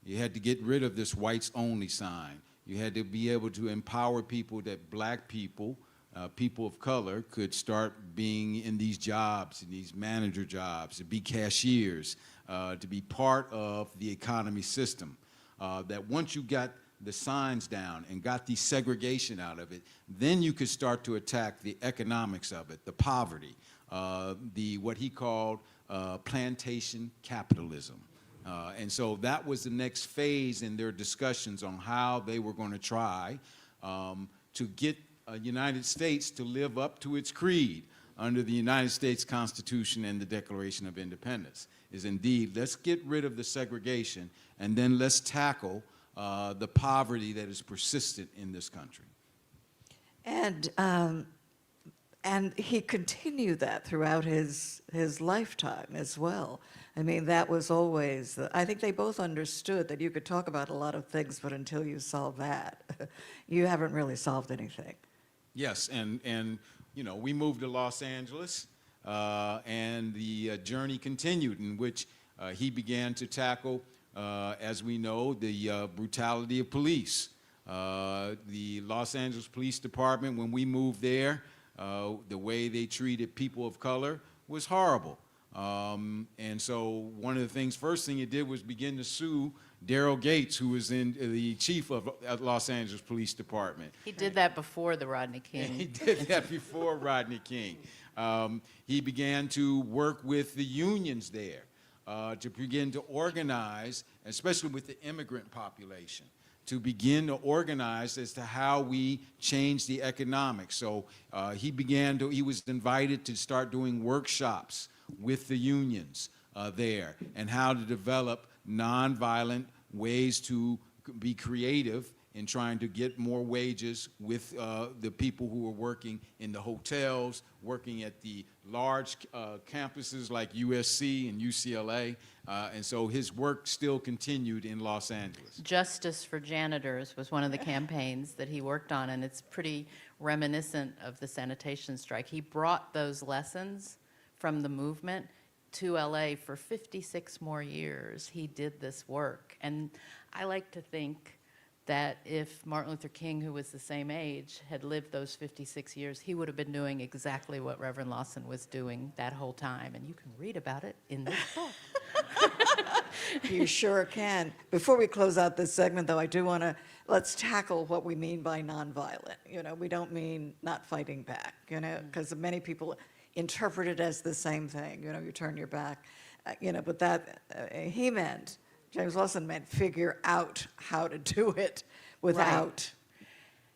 You had to get rid of this whites only sign. You had to be able to empower people that black people, people of color, could start being in these jobs, in these manager jobs, to be cashiers, to be part of the economy system. That once you got the signs down and got the segregation out of it, then you could start to attack the economics of it, the poverty, what he called plantation capitalism. And so that was the next phase in their discussions on how they were going to try to get United States to live up to its creed under the United States Constitution and the Declaration of Independence, is indeed, let's get rid of the segregation and then let's tackle the poverty that is persistent in this country. And he continued that throughout his lifetime as well. I mean, that was always, I think they both understood that you could talk about a lot of things, but until you solve that, you haven't really solved anything. Yes, and you know, we moved to Los Angeles, and the journey continued in which he began to tackle, as we know, the brutality of police. The Los Angeles Police Department, when we moved there, the way they treated people of color was horrible. And so one of the things, first thing he did was begin to sue Daryl Gates, who was the chief of Los Angeles Police Department. He did that before the Rodney King. He did that before Rodney King. He began to work with the unions there to begin to organize, especially with the immigrant population, to begin to organize as to how we change the economics. So he was invited to start doing workshops with the unions there, and how to develop nonviolent ways to be creative in trying to get more wages with the people who were working in the hotels, working at the large campuses like USC and UCLA. And so his work still continued in Los Angeles. Justice for Janitors was one of the campaigns that he worked on, and it's pretty reminiscent of the sanitation strike. He brought those lessons from the movement to LA for 56 more years. He did this work. And I like to think that if Martin Luther King, who was the same age, had lived those 56 years, he would have been doing exactly what Reverend Lawson was doing that whole time. And you can read about it in this book. You sure can. Before we close out this segment, though, I do want to, let's tackle what we mean by nonviolent. You know, we don't mean not fighting back, you know, because many people interpret it as the same thing. You know, you turn your back, you know, but that he meant, James Lawson meant figure out how to do it without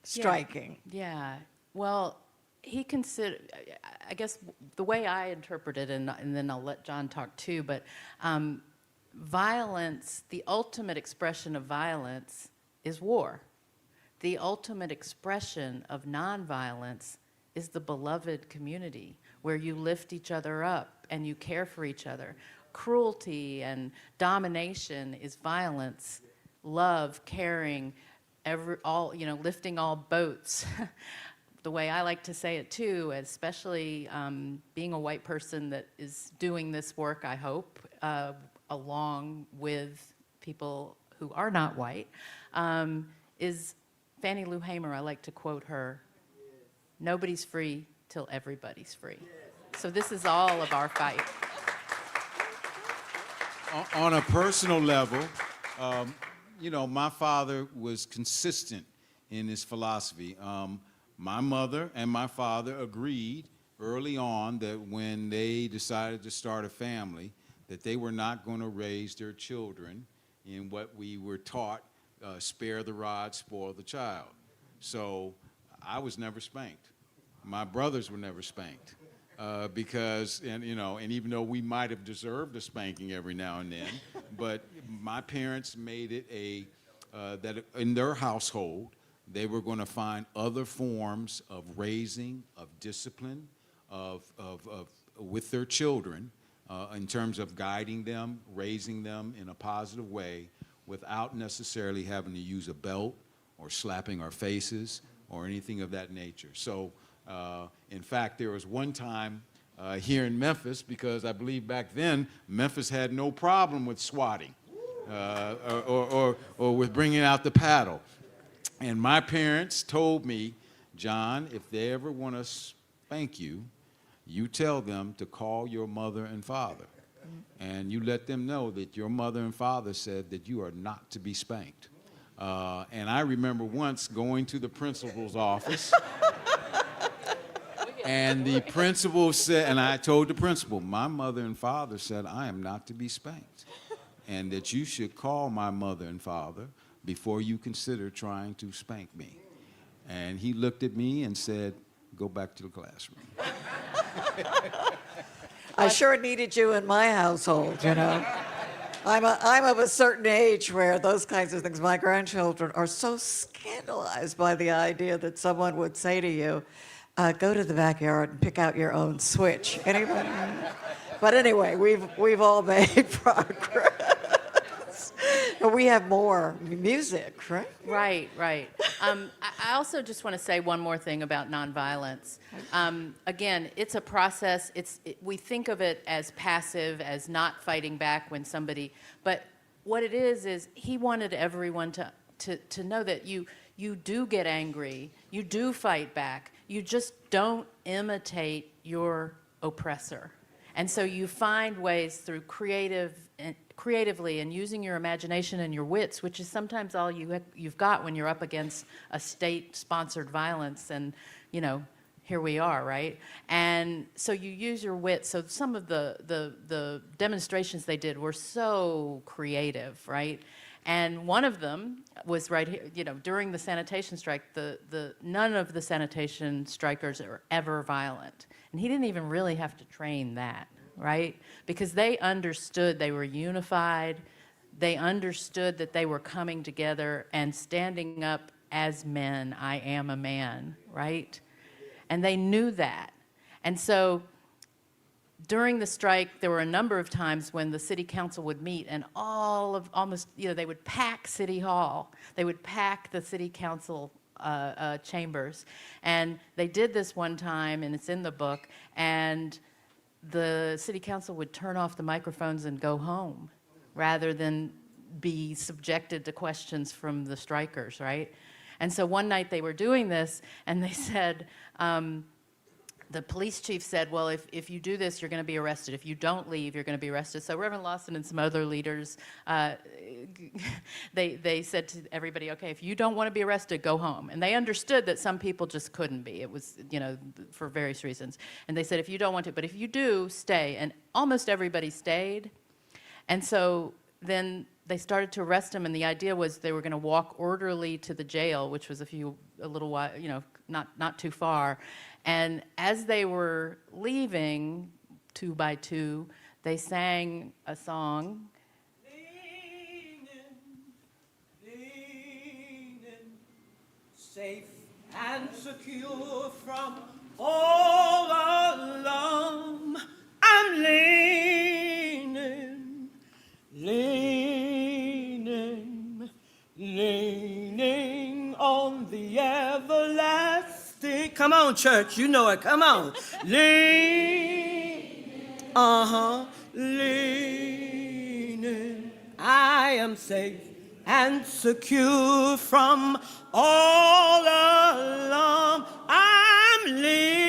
striking. Yeah. Well, he considered, I guess the way I interpret it, and then I'll let John talk too, but violence, the ultimate expression of violence is war. The ultimate expression of nonviolence is the beloved community where you lift each other up and you care for each other. Cruelty and domination is violence. Love, caring, lifting all boats. The way I like to say it too, especially being a white person that is doing this work, I hope, along with people who are not white, is Fannie Lou Hamer. I like to quote her, "Nobody's free till everybody's free." So this is all of our fight. On a personal level, you know, my father was consistent in his philosophy. My mother and my father agreed early on that when they decided to start a family, that they were not going to raise their children in what we were taught, spare the rod, spoil the child. So I was never spanked. My brothers were never spanked. Because, and even though we might have deserved a spanking every now and then, but my parents made it that in their household, they were going to find other forms of raising, of discipline, with their children in terms of guiding them, raising them in a positive way without necessarily having to use a belt or slapping our faces or anything of that nature. So, in fact, there was one time here in Memphis, because I believe back then Memphis had no problem with swatting or with bringing out the paddle. And my parents told me, John, if they ever want to spank you, you tell them to call your mother and father. And you let them know that your mother and father said that you are not to be spanked. And I remember once going to the principal's office, and the principal said, and I told the principal, my mother and father said I am not to be spanked, and that you should call my mother and father before you consider trying to spank me. And he looked at me and said, go back to the classroom. I sure needed you in my household, you know. I'm of a certain age where those kinds of things, my grandchildren are so scandalized by the idea that someone would say to you, go to the backyard and pick out your own switch. Anybody? But anyway, we've all made progress. We have more music, right? Right, right. I also just want to say one more thing about nonviolence. Again, it's a process. We think of it as passive, as not fighting back when somebody, but what it is he wanted everyone to know that you do get angry, you do fight back, you just don't imitate your oppressor. And so you find ways through creatively and using your imagination and your wits, which is sometimes all you've got when you're up against a state-sponsored violence, and, you know, here we are, right? And so you use your wits. So some of the demonstrations they did were so creative, right? And one of them was right here, you know, during the sanitation strike, none of the sanitation strikers are ever violent. And he didn't even really have to train that, right? Because they understood they were unified. They understood that they were coming together and standing up as men. I am a man, right? And they knew that. And so during the strike, there were a number of times when the city council would meet and they would pack City Hall. They would pack the city council chambers. And they did this one time, and it's in the book, and the city council would turn off the microphones and go home rather than be subjected to questions from the strikers, right? And so one night they were doing this, and they said, the police chief said, well, if you do this, you're going to be arrested. If you don't leave, you're going to be arrested. So Reverend Lawson and some other leaders, they said to everybody, okay, if you don't want to be arrested, go home. And they understood that some people just couldn't be. It was, you know, for various reasons. And they said, if you don't want to, but if you do, stay. And almost everybody stayed. And so then they started to arrest them, and the idea was they were going to walk orderly to the jail, which was a little while, you know, not too far. And as they were leaving, 2 by 2, they sang a song. Leaning, safe and secure from all alarm. I'm leaning, leaning on the everlasting. Come on, church, you know it. Come on. Leaning. I am safe and secure from all alarm. I'm leaning.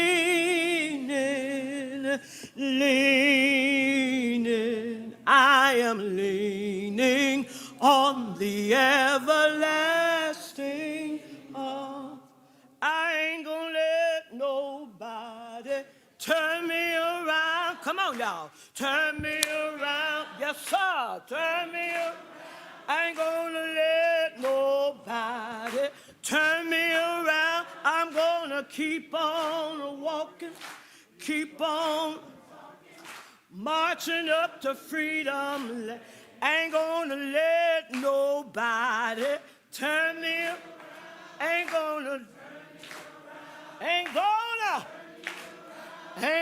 I am leaning on the everlasting arm. I ain't gonna let nobody turn me around. Come on, y'all. Turn me around. Yes, sir. Turn me around. I ain't gonna let nobody turn me around. I'm gonna keep on walking, keep on marching up to freedom. I ain't gonna let nobody turn me around. Ain't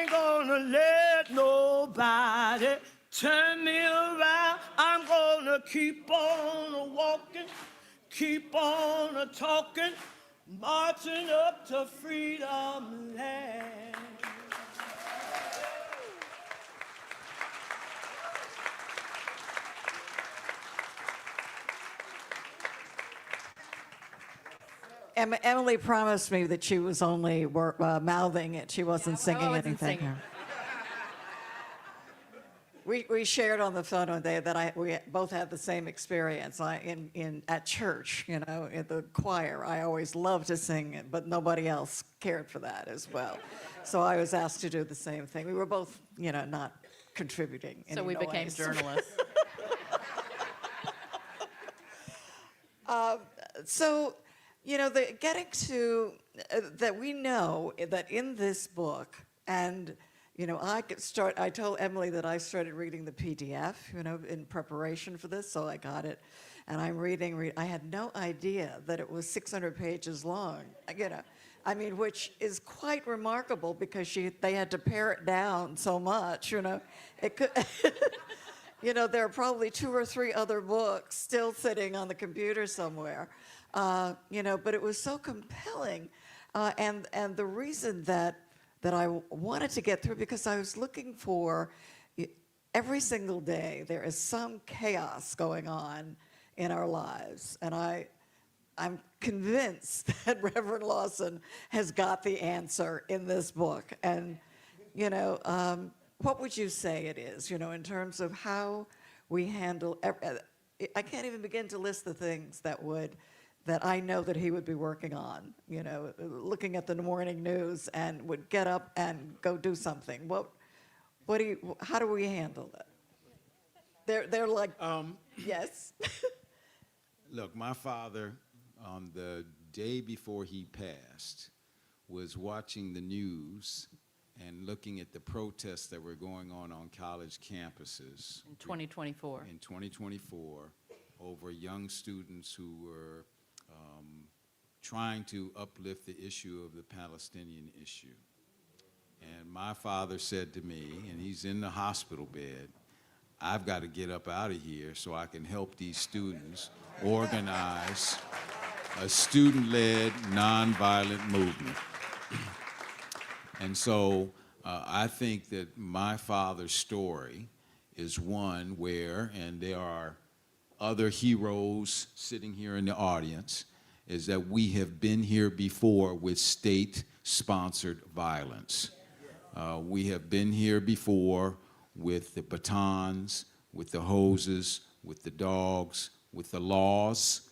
gonna let nobody turn me around. I'm gonna keep on walking, keep on talking, marching up to freedom land. Emily promised me that she was only mouthing it. She wasn't singing I wasn't anything. singing. We shared on the phone one day that we both had the same experience. At church, in the choir, I always loved to sing it, but nobody else cared for that as well. So I was asked to do the same thing. We were both, not contributing. So we became journalists. So, getting to that, we know that in this book, and I told Emily that I started reading the PDF, in preparation for this, so I got it, and I'm reading. I had no idea that it was 600 pages long. Which is quite remarkable because they had to pare it down so much. It could. There are probably 2 or 3 other books still sitting on the computer somewhere, but it was so compelling. And the reason that I wanted to get through, because I was looking for, every single day there is some chaos going on in our lives. And I'm convinced that Reverend Lawson has got the answer in this book. And, what would you say it is, in terms of how we handle, I can't even begin to list the things that I know that he would be working on, looking at the morning news and would get up and go do something. How do we handle that? They're like, yes. Look, my father, on the day before he passed, was watching the news and looking at the protests that were going on college campuses. In 2024. In 2024, over young students who were trying to uplift the issue of the Palestinian issue. And my father said to me, and he's in the hospital bed, I've got to get up out of here so I can help these students organize a student-led nonviolent movement. And so I think that my father's story is one where, and there are other heroes sitting here in the audience, is that we have been here before with state-sponsored violence. We have been here before with the batons, with the hoses, with the dogs, with the laws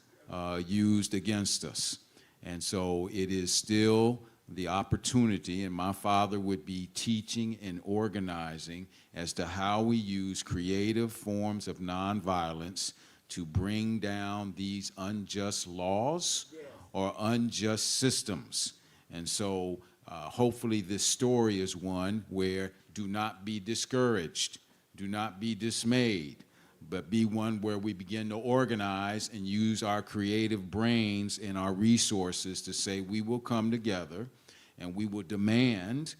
used against us. And so it is still the opportunity, and my father would be teaching and organizing as to how we use creative forms of nonviolence to bring down these unjust laws or unjust systems. And so hopefully this story is one where do not be discouraged, do not be dismayed, but be one where we begin to organize and use our creative brains and our resources to say we will come together and we will demand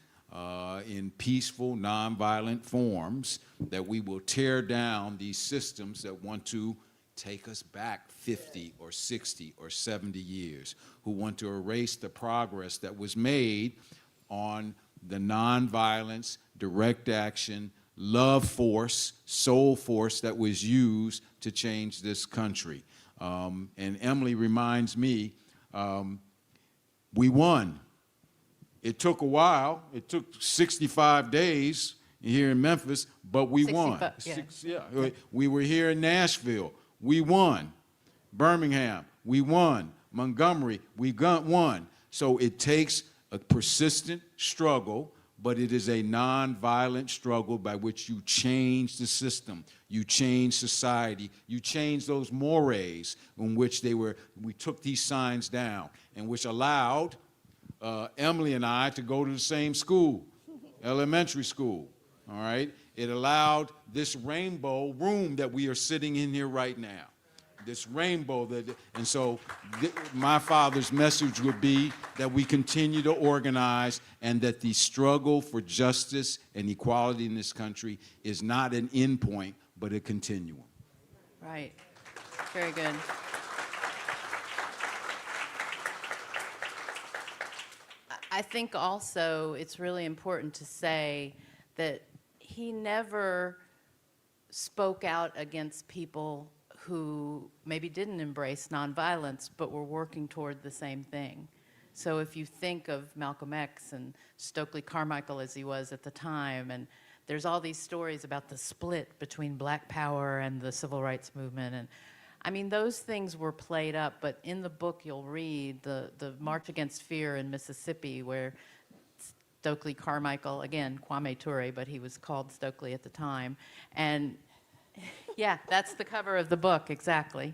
in peaceful, nonviolent forms that we will tear down these systems that want to take us back 50 or 60 or 70 years, who want to erase the progress that was made on the nonviolence, direct action, love force, soul force that was used to change this country. And Emily reminds me, we won. It took a while. It took 65 days here in Memphis, but we won. We were here in Nashville. We won. Birmingham, we won. Montgomery, we won. So it takes a persistent struggle, but it is a nonviolent struggle by which you change the system, you change society, you change those mores in which we took these signs down, and which allowed Emily and I to go to the same school, elementary school, all right? It allowed this rainbow room that we are sitting in here right now. this rainbow and so my father's message would be that we continue to organize and that the struggle for justice and equality in this country is not an endpoint, but a continuum. Right. Very good. I think also it's really important to say that he never spoke out against people who maybe didn't embrace nonviolence but were working toward the same thing. So if you think of Malcolm X and Stokely Carmichael as he was at the time, and there's all these stories about the split between Black Power and the Civil Rights Movement, and I mean, those things were played up, but in the book you'll read the March Against Fear in Mississippi, where Stokely Carmichael, again, Kwame Ture, but he was called Stokely at the time. And yeah, that's the cover of the book, exactly.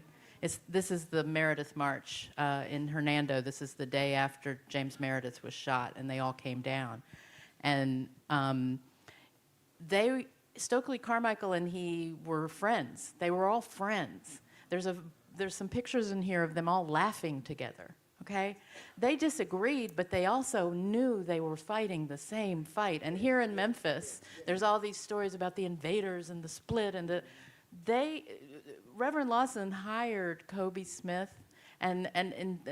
This is the Meredith March in Hernando. This is the day after James Meredith was shot, and they all came down. And Stokely Carmichael and he were friends. They were all friends. There's some pictures in here of them all laughing together, okay? They disagreed, but they also knew they were fighting the same fight. And here in Memphis, there's all these stories about the invaders and the split, and Reverend Lawson hired Kobe Smith and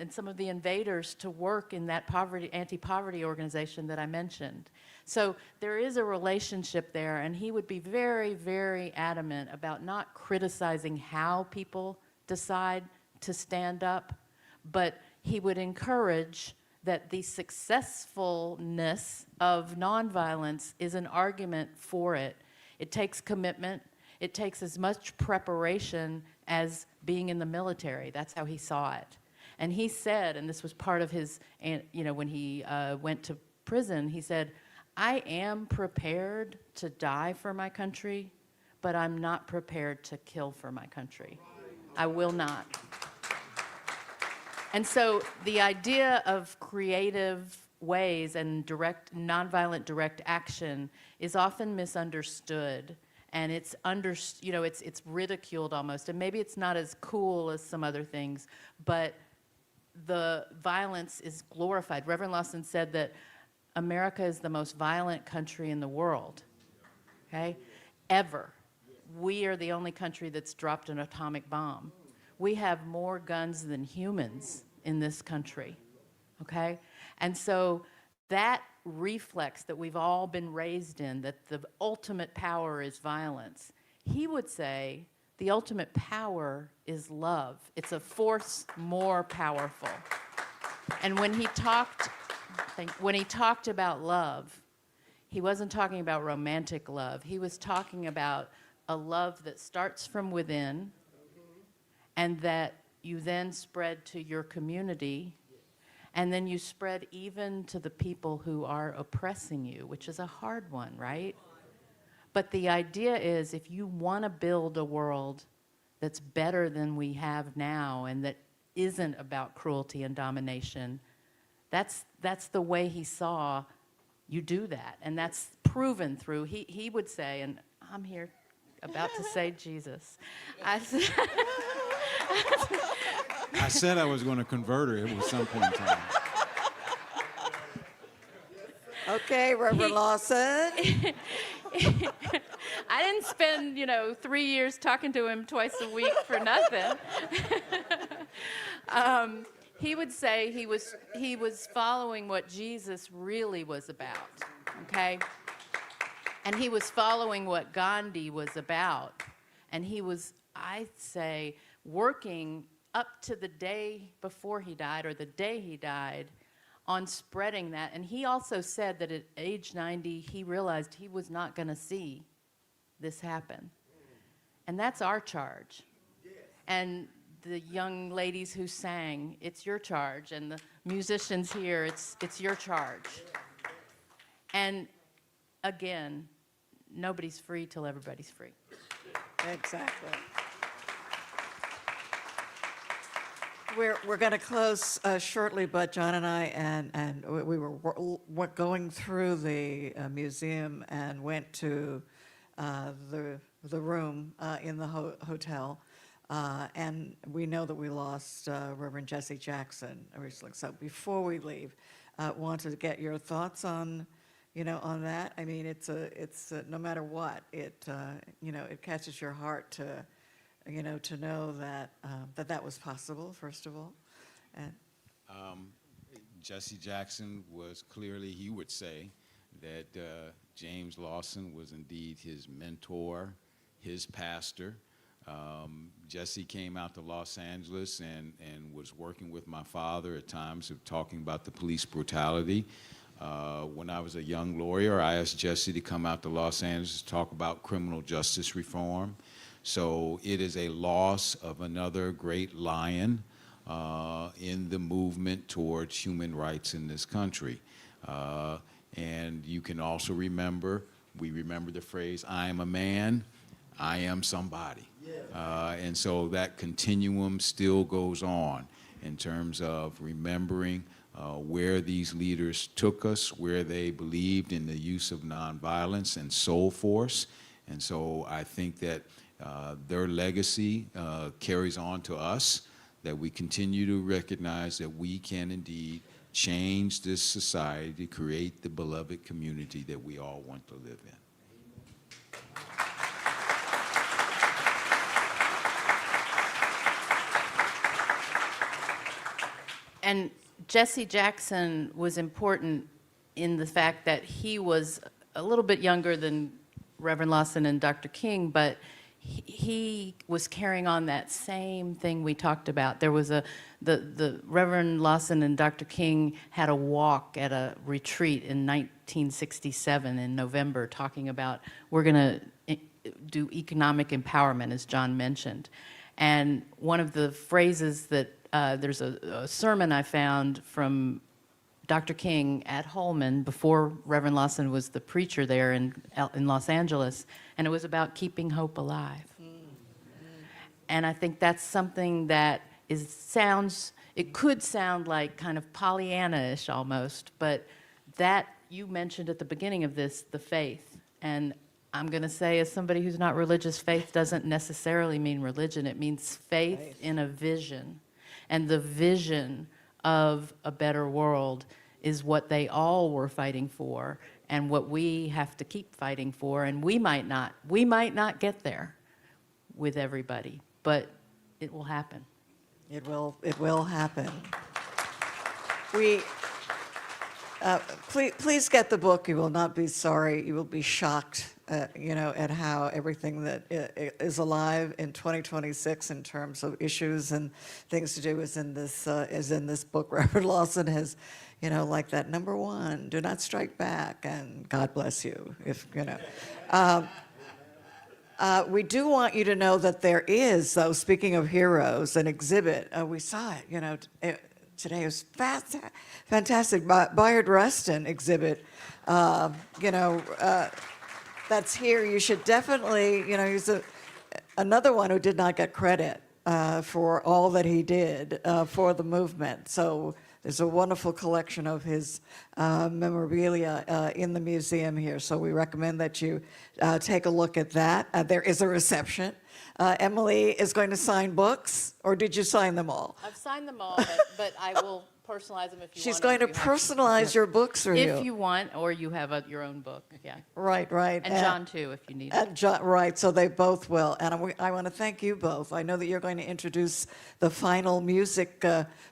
some of the invaders to work in that anti-poverty organization that I mentioned. So there is a relationship there, and he would be very, very adamant about not criticizing how people decide to stand up, but he would encourage that the successfulness of nonviolence is an argument for it. It takes commitment. It takes as much preparation as being in the military. That's how he saw it. And he said, and this was part of his, when he went to prison, he said, I am prepared to die for my country, but I'm not prepared to kill for my country. I will not. And so the idea of creative ways and nonviolent direct action is often misunderstood, and it's ridiculed almost, and maybe it's not as cool as some other things, but the violence is glorified. Reverend Lawson said that America is the most violent country in the world, okay, ever. We are the only country that's dropped an atomic bomb. We have more guns than humans in this country, okay? And so that reflex that we've all been raised in, that the ultimate power is violence, he would say the ultimate power is love. It's a force more powerful. And when he talked about love, he wasn't talking about romantic love. He was talking about a love that starts from within and that you then spread to your community, and then you spread even to the people who are oppressing you, which is a hard one, right? But the idea is, if you want to build a world that's better than we have now and that isn't about cruelty and domination, that's the way he saw you do that. And that's proven through, he would say, and I'm here about to say Jesus. I said I was going to convert her at some point in time. Okay, Reverend Lawson. I didn't spend, 3 years talking to him twice a week for nothing. He would say he was following what Jesus really was about, okay? And he was following what Gandhi was about. And he was, I'd say, working up to the day before he died or the day he died on spreading that. And he also said that at age 90, he realized he was not going to see this happen. And that's our charge. And the young ladies who sang, it's your charge. And the musicians here, it's your charge. And again, nobody's free till everybody's free. Exactly. We're going to close shortly, but John and I and we were going through the museum and went to the room in the hotel And we know that we lost Reverend Jesse Jackson recently. So before we leave, wanted to get your thoughts on, on that. I mean, it's no matter what, it catches your heart to, to know that that was possible, first of all. And Jesse Jackson was clearly, he would say, that James Lawson was indeed his mentor, his pastor. Jesse came out to Los Angeles and was working with my father at times of talking about the police brutality. When I was a young lawyer, I asked Jesse to come out to Los Angeles to talk about criminal justice reform. So it is a loss of another great lion in the movement towards human rights in this country. And you can also remember, we remember the phrase, I am a man, I am somebody. And so that continuum still goes on in terms of remembering where these leaders took us, where they believed in the use of nonviolence and soul force. And so I think that their legacy carries on to us, that we continue to recognize that we can indeed change this society to create the beloved community that we all want to live in. And Jesse Jackson was important in the fact that he was a little bit younger than Reverend Lawson and Dr. King, but he was carrying on that same thing we talked about. There was the Reverend Lawson and Dr. King had a walk at a retreat in 1967 in November talking about we're going to do economic empowerment, as John mentioned. And one of the phrases that there's a sermon I found from Dr. King at Holman before Reverend Lawson was the preacher there in Los Angeles, and it was about keeping hope alive. And I think that's something that it could sound like kind of Pollyanna-ish almost, but that you mentioned at the beginning of this, the faith. And I'm going to say, as somebody who's not religious, faith doesn't necessarily mean religion. It means faith in a vision. And the vision of a better world is what they all were fighting for and what we have to keep fighting for. And we might not get there with everybody, but it will happen. It will happen. Please get the book. You will not be sorry. You will be shocked, at how everything that is alive in 2026 in terms of issues and things to do is in this book. Reverend Lawson has, like that number one, do not strike back, and God bless you. We do want you to know that there is, though, speaking of heroes, an exhibit. We saw it, today. It was fantastic. Bayard Rustin exhibit, that's here. You should definitely, he's another one who did not get credit for all that he did for the movement. So there's a wonderful collection of his memorabilia in the museum here. So we recommend that you take a look at that. There is a reception. Emily is going to sign books, or did you sign them all? I've signed them all, but I will personalize them if you want. She's going to personalize your books for you. If you want, or you have your own book, yeah. Right. And John, too, if you need it. John, right, so they both will. And I want to thank you both. I know that you're going to introduce the final music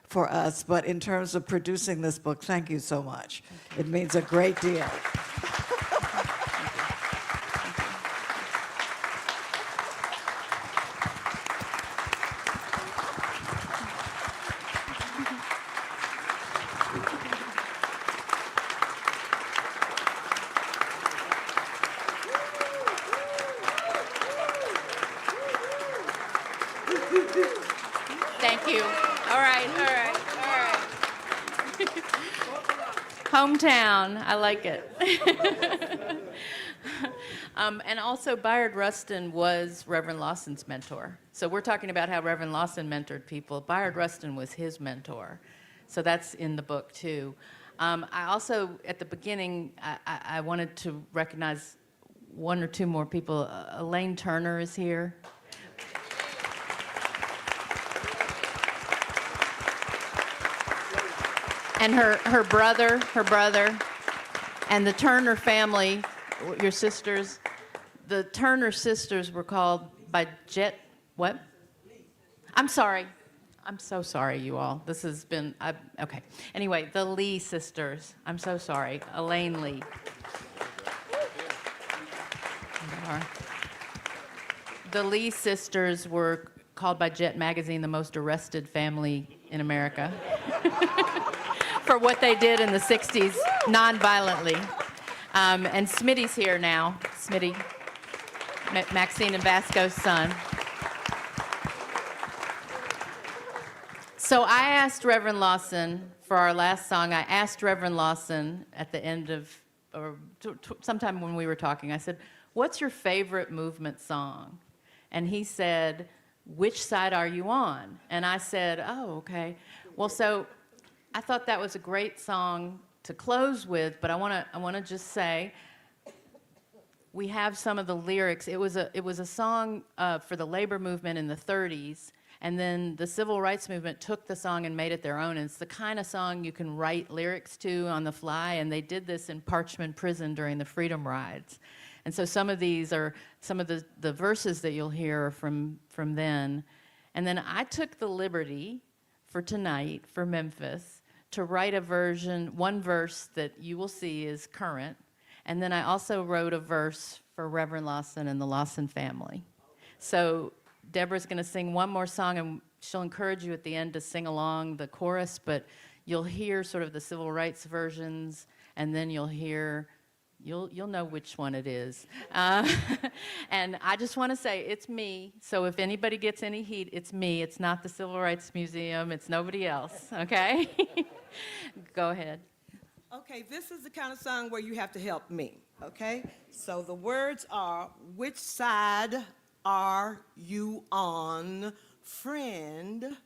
for us, but in terms of producing this book, thank you so much. It means a great deal. Thank you. All right. Hometown, I like it. And also, Bayard Rustin was Reverend Lawson's mentor. So we're talking about how Reverend Lawson mentored people. Bayard Rustin was his mentor. So that's in the book, too. I also, at the beginning, I wanted to recognize one or two more people. Elaine Turner is here. and her brother, and the Turner family, your sisters. The Turner sisters were called by what? I'm sorry. I'm so sorry, you all. This has been, okay. Anyway, the Lee sisters. I'm so sorry. Elaine Lee. The Lee sisters were called by Jet Magazine the most arrested family in America for what they did in the 60s nonviolently. And Smitty's here now. Smitty, Maxine and Vasco's son. So I asked Reverend Lawson for our last song. I asked Reverend Lawson at the end of, or sometime when we were talking, I said, "What's your favorite movement song?" And he said, "Which side are you on?" And I said, "Oh, okay." Well, so I thought that was a great song to close with, but I want to just say we have some of the lyrics. It was a song for the labor movement in the 30s. And then the civil rights movement took the song and made it their own. And it's the kind of song you can write lyrics to on the fly. And they did this in Parchman Prison during the Freedom Rides. And so some of these are, some of the verses that you'll hear are from then. And then I took the liberty for tonight, for Memphis, to write a version, one verse that you will see is current. And then I also wrote a verse for Reverend Lawson and the Lawson family. So Deborah's going to sing one more song, and she'll encourage you at the end to sing along the chorus, but you'll hear sort of the civil rights versions, and then you'll hear, you'll know which one it is. And I just want to say, it's me, so if anybody gets any heat, it's me. It's not the Civil Rights Museum. It's nobody else, okay? Go ahead. Okay, this is the kind of song where you have to help me, okay? So the words are, which side are you on, friend?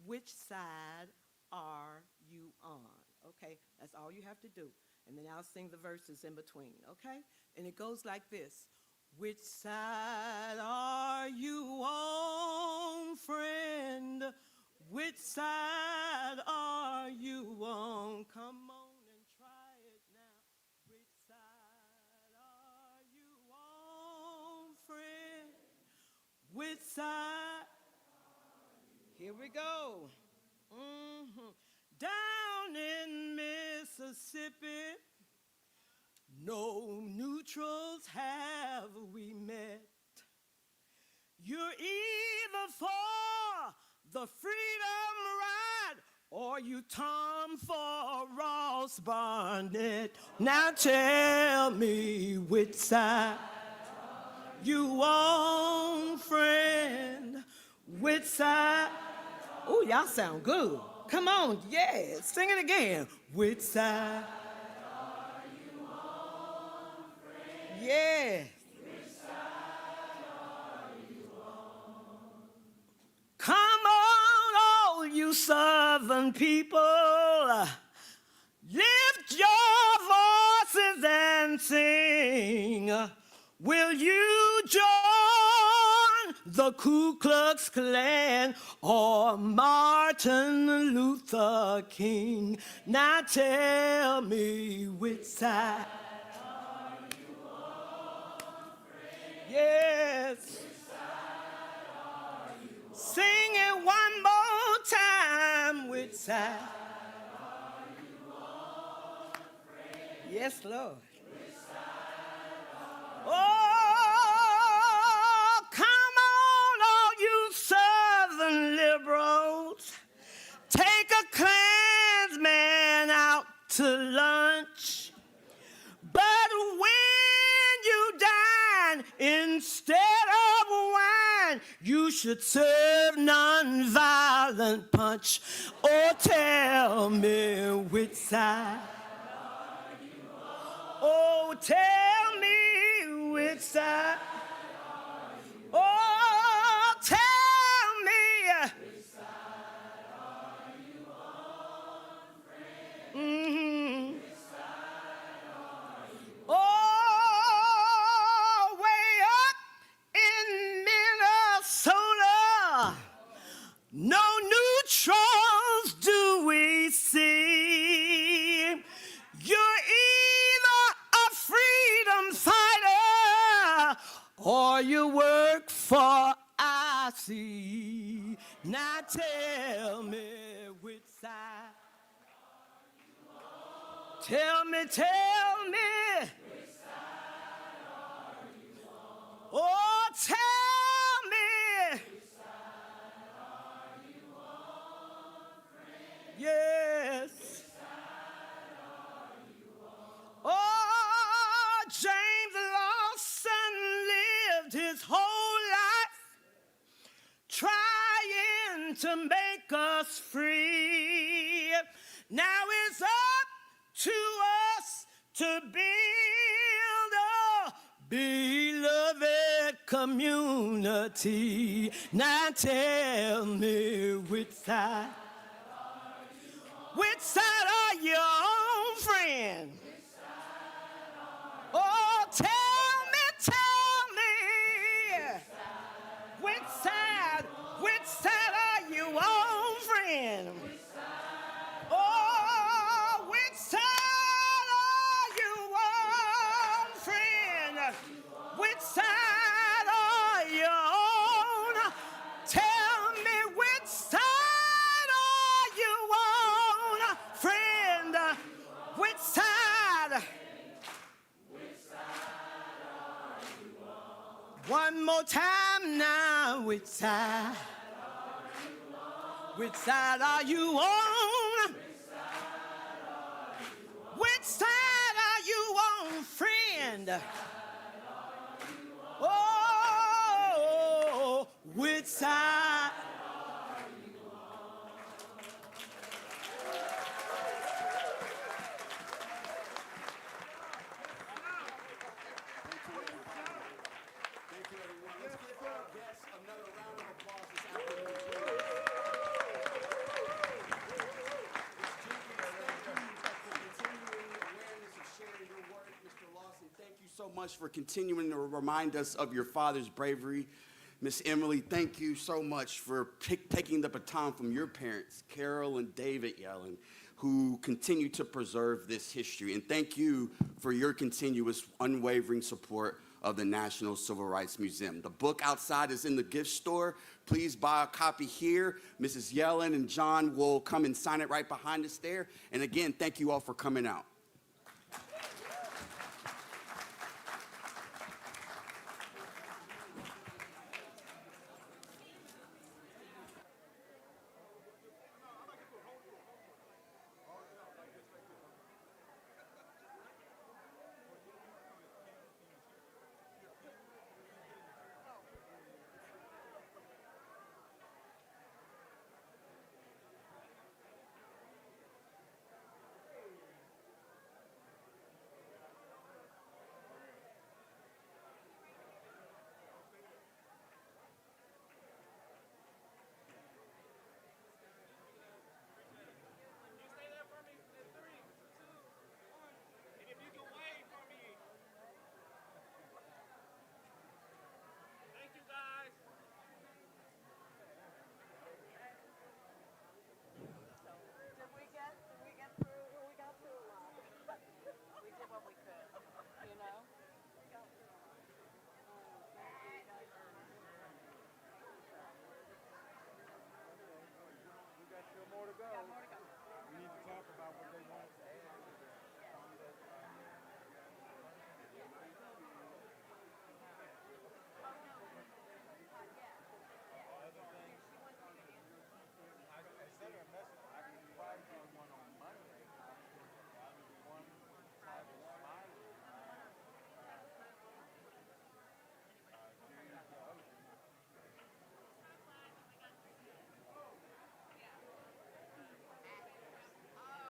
Which side are you on? Okay, that's all you have to do. And then I'll sing the verses in between, okay? And it goes like this. Which side are you on, friend? Which side are you on? Come on and try it now. Which side are you on, friend? Which side? Here we go. Down in Mississippi, no neutrals have we met. You're either for the freedom ride or you Tom for Ross Barnett. Now tell me which side you on, friend? Which side? Oh, y'all sound good. Come on, yeah, sing it again. Which side are you on, friend? Yeah. Which side are you on? Come on, all you Southern people, lift your voices and sing. Will you join the Ku Klux Klan or Martin Luther King? Now tell me which side are you on, friend? Yes. Which side are you on? Sing it one more time. Which side are you on, friend? Yes, Lord. Oh, come on, all you Southern liberals. Take a Klansman out to lunch. But when you dine, instead of wine, you should serve nonviolent punch. Oh, tell me which side. Oh, tell me which side. Oh, tell me. Which side are you on, friend? Mm-hmm. Which side are you on? Oh, way up in Minnesota, no neutrals do we see. All you work for, I see. Now tell me which side. Tell me. Which side are you on? Oh, tell me. Which side are you on, friend? Yes. Which side are you on? Oh, James Lawson lived his whole life trying to make us free. Now it's up to us to build a beloved community. Now tell me which side are you on? Which side are you on, friend? Which side are you on? Oh, tell me. Which side are you on, friend? Oh, which side are you on, friend? Which side are you on? Tell me which side are you on, friend? Which side? One more time now, which side? Which side are you on? Which side are you on, friend? Oh, which side? So much for continuing to remind us of your father's bravery. Miss Emily, thank you so much for taking the baton from your parents, Carol and David Yellin, who continue to preserve this history. And thank you for your continuous, unwavering support of the National Civil Rights Museum. The book outside is in the gift store. Please buy a copy here. Mrs. Yellin and John will come and sign it right behind us there. And again, thank you all for coming out.